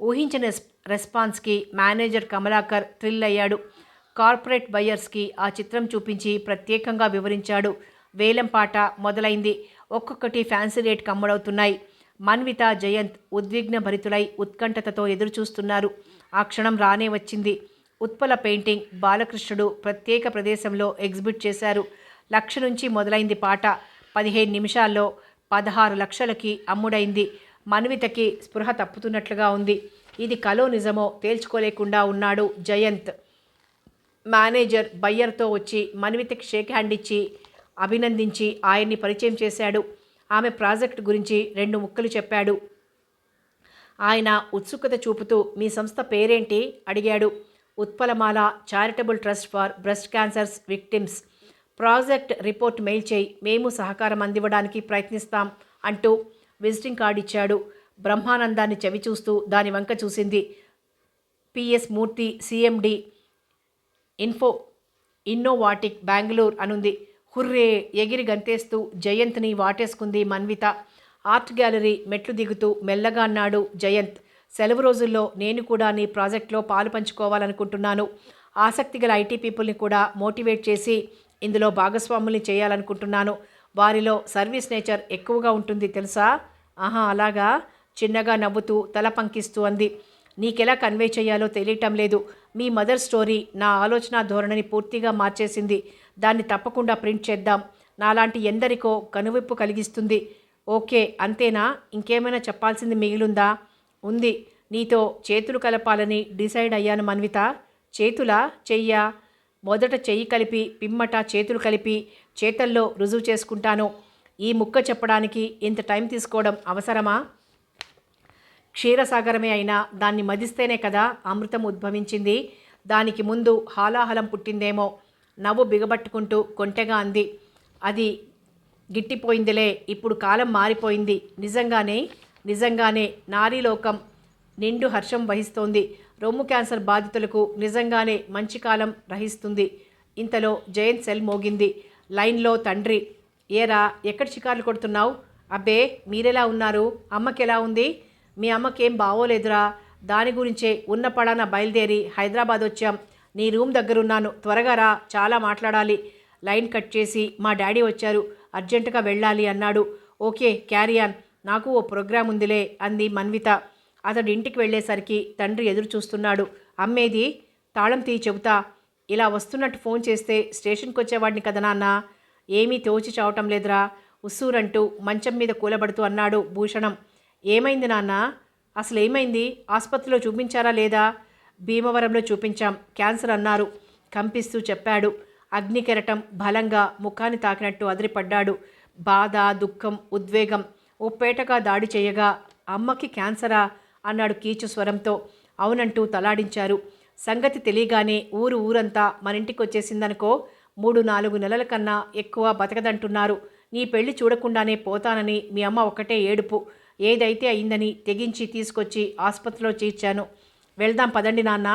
ఊహించిన రెస్పాన్స్కి మేనేజర్ కమలాకర్ థ్రిల్ అయ్యాడు. కార్పొరేట్ బయ్యర్స్కి ఆ చిత్రం చూపించి ప్రత్యేకంగా వివరించాడు. వేలంపాట మొదలైంది. ఒక్కొక్కటి ఫ్యాన్సీ రేట్కి అమ్ముడవుతున్నాయి. మన్విత, జయంత్ ఉద్విగ్నభరితులై ఉత్కంఠతతో ఎదురుచూస్తున్నారు. ఆ క్షణం రానే వచ్చింది. ఉత్పల పెయింటింగ్ బాలకృష్ణుడు ప్రత్యేక ప్రదేశంలో ఎగ్జిబిట్ చేశారు. 1,00,000 నుంచి మొదలైంది పాట. 15 నిమిషాల్లో 16 లక్షలకి అమ్ముడైంది. మన్వితకి స్పృహ తప్పుతున్నట్లుగా ఉంది. ఇది కలో నిజమో తేల్చుకోలేకుండా ఉన్నాడు జయంత్. మేనేజర్ బయ్యర్తో వచ్చి మన్వితకి షేక్ హ్యాండ్ ఇచ్చి అభినందించి ఆయన్ని పరిచయం చేశాడు. ఆమె ప్రాజెక్ట్ గురించి 2 ముక్కలు చెప్పాడు. ఆయన ఉత్సుకత చూపుతూ మీ సంస్థ పేరేంటి అడిగాడు. Utpalamala charitable trust for breast cancers victims. Project report mail చేయి, మేము సహకారం అందివ్వడానికి ప్రయత్నిస్తాం అంటూ విజిటింగ్ కార్డు ఇచ్చాడు. బ్రహ్మానందాన్ని చవిచూస్తూ దాని వంక చూసింది. పిఎస్ మూర్తి, సిఎండి, ఇన్నోవాటిక్ బెంగళూరు అనుంది. హుర్రే ఎగిరి గంతేస్తూ జయంత్ని వాటేసుకుంది మన్విత. ఆర్ట్ గ్యాలరీ మెట్లు దిగుతూ మెల్లగా అన్నాడు జయంత్. సెలవు రోజుల్లో నేను కూడా నీ ప్రాజెక్ట్లో పాలు పంచుకోవాలనుకుంటున్నాను. ఆసక్తి గల ఐటీ పీపుల్ని కూడా మోటివేట్ చేసి ఇందులో భాగస్వాముల్ని చేయాలనుకుంటున్నాను. వారిలో సర్వీస్ నేచర్ ఎక్కువగా ఉంటుంది తెలుసా? ఆహా అలాగా? చిన్నగా నవ్వుతూ తల పంకిస్తూ అంది. నీకెలా కన్వే చేయాలో తెలియటం లేదు. మీ మదర్ స్టోరీ నా ఆలోచన ధోరణిని పూర్తిగా మార్చేసింది. దాన్ని తప్పకుండా ప్రింట్ చేద్దాం. నాలాంటి ఎందరికో కనువిప్పు కలిగిస్తుంది. ఓకే అంతేనా? ఇంకేమైనా చెప్పాల్సింది మిగిలుందా? ఉంది. నీతో చేతులు కలపాలని డిసైడ్ అయ్యాను మన్విత. చేతులా? చెయ్యా? మొదట చెయ్యి కలిపి పిమ్మట చేతులు కలిపి చేతల్లో రుజువు చేసుకుంటాను. ఈ ముక్క చెప్పడానికి ఇంత టైం తీసుకోవడం అవసరమా? క్షీరసాగరమే అయినా దాన్ని మదిస్తేనే కదా అమృతం ఉద్భవించింది. దానికి ముందు హాలాహలం పుట్టిందేమో. నవ్వు బిగబట్టుకుంటూ కొంటెగా అంది. అది గిట్టిపోయిందిలే. ఇప్పుడు కాలం మారిపోయింది. నిజంగానే నారీలోకం నిండు హర్షం వహిస్తోంది. రొమ్ము క్యాన్సర్ బాధితులకు నిజంగానే మంచి కాలం రహిస్తుంది. ఇంతలో జయంత్ సెల్ మోగింది. లైన్లో తండ్రి. ఏరా ఎక్కడ షికార్లు కొడుతున్నావు? అబ్బే మీరెలా ఉన్నారు? అమ్మకెలా ఉంది? మీ అమ్మకేం బావోలేదురా. దాని గురించే ఉన్న పడాన బయలుదేరి హైదరాబాద్ వచ్చాం. నీ రూమ్ దగ్గరున్నాను. త్వరగా రా, చాలా మాట్లాడాలి. లైన్ కట్ చేసి మా డాడీ వచ్చారు, అర్జెంటుగా వెళ్ళాలి అన్నాడు. ఓకే క్యారియాన్, నాకు ఓ ప్రోగ్రాం ఉందిలే అంది మన్విత. అతడు ఇంటికి వెళ్ళేసరికి తండ్రి ఎదురు చూస్తున్నాడు. అమ్మేది? తాళం తీయి చెబుతా. ఇలా వస్తున్నట్టు ఫోన్ చేస్తే స్టేషన్కి వచ్చేవాడిని కదా నాన్న. ఏమీ తోచి చావటం లేదురా ఉస్సూరంటూ మంచం మీద కూలబడుతూ అన్నాడు భూషణం. ఏమైంది నాన్న? అసలు ఏమైంది? ఆసుపత్రిలో చూపించారా లేదా? భీమవరంలో చూపించాం, క్యాన్సర్ అన్నారు కంపిస్తూ చెప్పాడు. అగ్నికెరటం బలంగా ముఖాన్ని తాకినట్టు అదిరిపడ్డాడు. బాధ, దుఃఖం, ఉద్వేగం ఉప్పేటగా దాడి చేయగా అమ్మకి క్యాన్సరా అన్నాడు కీచు స్వరంతో. అవునంటూ తలాడించారు. సంగతి తెలియగానే ఊరంతా మనింటికి వచ్చేసిందనుకో. 3-4 నెలల కన్నా ఎక్కువ బతకదంటున్నారు. నీ పెళ్లి చూడకుండానే పోతానని మీ అమ్మ ఒక్కటే ఏడుపు. ఏదైతే అయిందని తెగించి తీసుకొచ్చి ఆసుపత్రిలో చేర్చాను. వెళ్దాం పదండి నాన్న.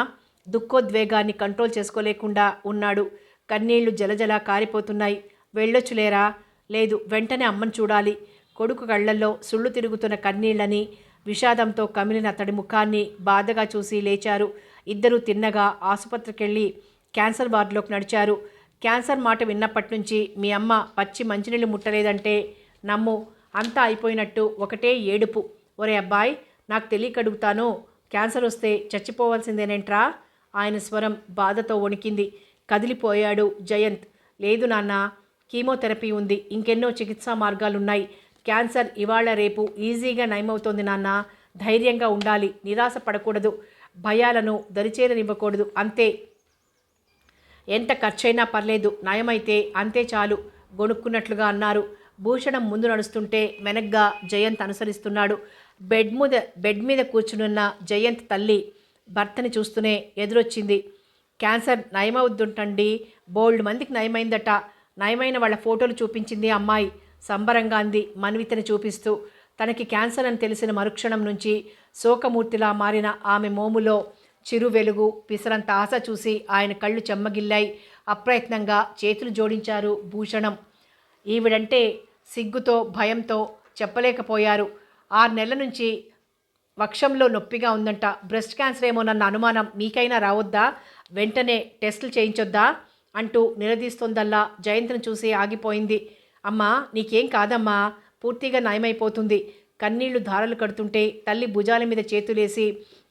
దుఃఖోద్వేగాన్ని కంట్రోల్ చేసుకోలేకుండా ఉన్నాడు. కన్నీళ్లు జలజల కారిపోతున్నాయి. వెళ్ళొచ్చులేరా? లేదు, వెంటనే అమ్మను చూడాలి. కొడుకు కళ్లల్లో సుళ్ళు తిరుగుతున్న కన్నీళ్లని విషాదంతో కమిలిన అతడి ముఖాన్ని బాధగా చూసి లేచారు. ఇద్దరూ తిన్నగా ఆసుపత్రికెళ్ళి క్యాన్సర్ వార్డులోకి నడిచారు. క్యాన్సర్ మాట విన్నప్పటి నుంచి మీ అమ్మ పచ్చి మంచినీళ్ళు ముట్టలేదంటే నమ్ము. అంతా అయిపోయినట్టు ఒకటే ఏడుపు. ఒరే అబ్బాయి, నాకు తెలియకడుగుతాను, క్యాన్సర్ వస్తే చచ్చిపోవాల్సిందేనేంట్రా? ఆయన స్వరం బాధతో వణికింది. కదిలిపోయాడు జయంత్. లేదు నాన్న, కీమోథెరపీ ఉంది, ఇంకెన్నో చికిత్సా మార్గాలున్నాయి. క్యాన్సర్ ఇవాళ రేపు ఈజీగా నయమవుతోంది నాన్న. ధైర్యంగా ఉండాలి, నిరాశ పడకూడదు, భయాలను దరిచేరనివ్వకూడదు, అంతే. ఎంత ఖర్చైనా పర్లేదు, నయమైతే అంతే చాలు గొణుక్కున్నట్లుగా అన్నారు. భూషణం ముందు నడుస్తుంటే వెనగ్గా జయంత్ అనుసరిస్తున్నాడు. బెడ్ మీద కూర్చునున్న జయంత్ తల్లి భర్తని చూస్తూనే ఎదురొచ్చింది. క్యాన్సర్ నయమవుద్దుంటండి, బోల్డ్ మందికి నయమైందట. నయమైన వాళ్ళ ఫోటోలు చూపించింది అమ్మాయి సంబరంగా అంది మన్వితని చూపిస్తూ. తనకి క్యాన్సర్ అని తెలిసిన మరుక్షణం నుంచి శోకమూర్తిలా మారిన ఆమె మోములో చిరు వెలుగు, పిసరంత ఆశ చూసి ఆయన కళ్ళు చెమ్మగిల్లాయి. అప్రయత్నంగా చేతులు జోడించారు భూషణం. ఈవిడంటే సిగ్గుతో భయంతో చెప్పలేకపోయారు. 6 నెలల నుంచి వక్షంలో నొప్పిగా ఉందంట. బ్రెస్ట్ క్యాన్సర్ ఏమోనన్న అనుమానం మీకైనా రావద్దా? వెంటనే టెస్టులు చేయించొద్దా అంటూ నిలదీస్తోందల్లా జయంత్ను చూసి ఆగిపోయింది. అమ్మా నీకేం కాదమ్మా, పూర్తిగా నయమైపోతుంది. కన్నీళ్లు ధారలు కడుతుంటే తల్లి భుజాల మీద చేతులేసి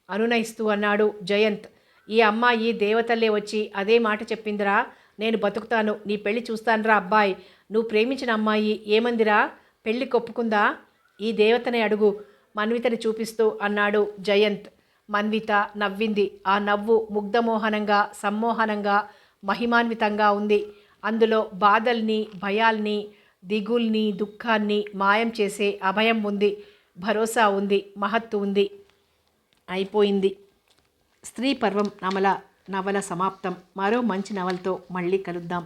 అనునయిస్తూ అన్నాడు జయంత్. ఈ అమ్మాయి దేవతల్లే వచ్చి అదే మాట చెప్పిందిరా. నేను బతుకుతాను, నీ పెళ్లి చూస్తానురా. అబ్బాయి, నువ్వు ప్రేమించిన అమ్మాయి ఏమందిరా? పెళ్లి కొప్పుకుందా? ఈ దేవతనే అడుగు, మన్వితని చూపిస్తూ అన్నాడు జయంత్. మన్విత నవ్వింది. ఆ నవ్వు ముగ్ధమోహనంగా, సమ్మోహనంగా, మహిమాన్వితంగా ఉంది. అందులో బాధల్ని, భయాల్ని, దిగుల్ని, దుఃఖాన్ని మాయం చేసే అభయం ఉంది, భరోసా ఉంది, మహత్తు ఉంది. అయిపోయింది. స్త్రీ పర్వం నవల సమాప్తం. మరో మంచి నవలతో మళ్ళీ కలుద్దాం.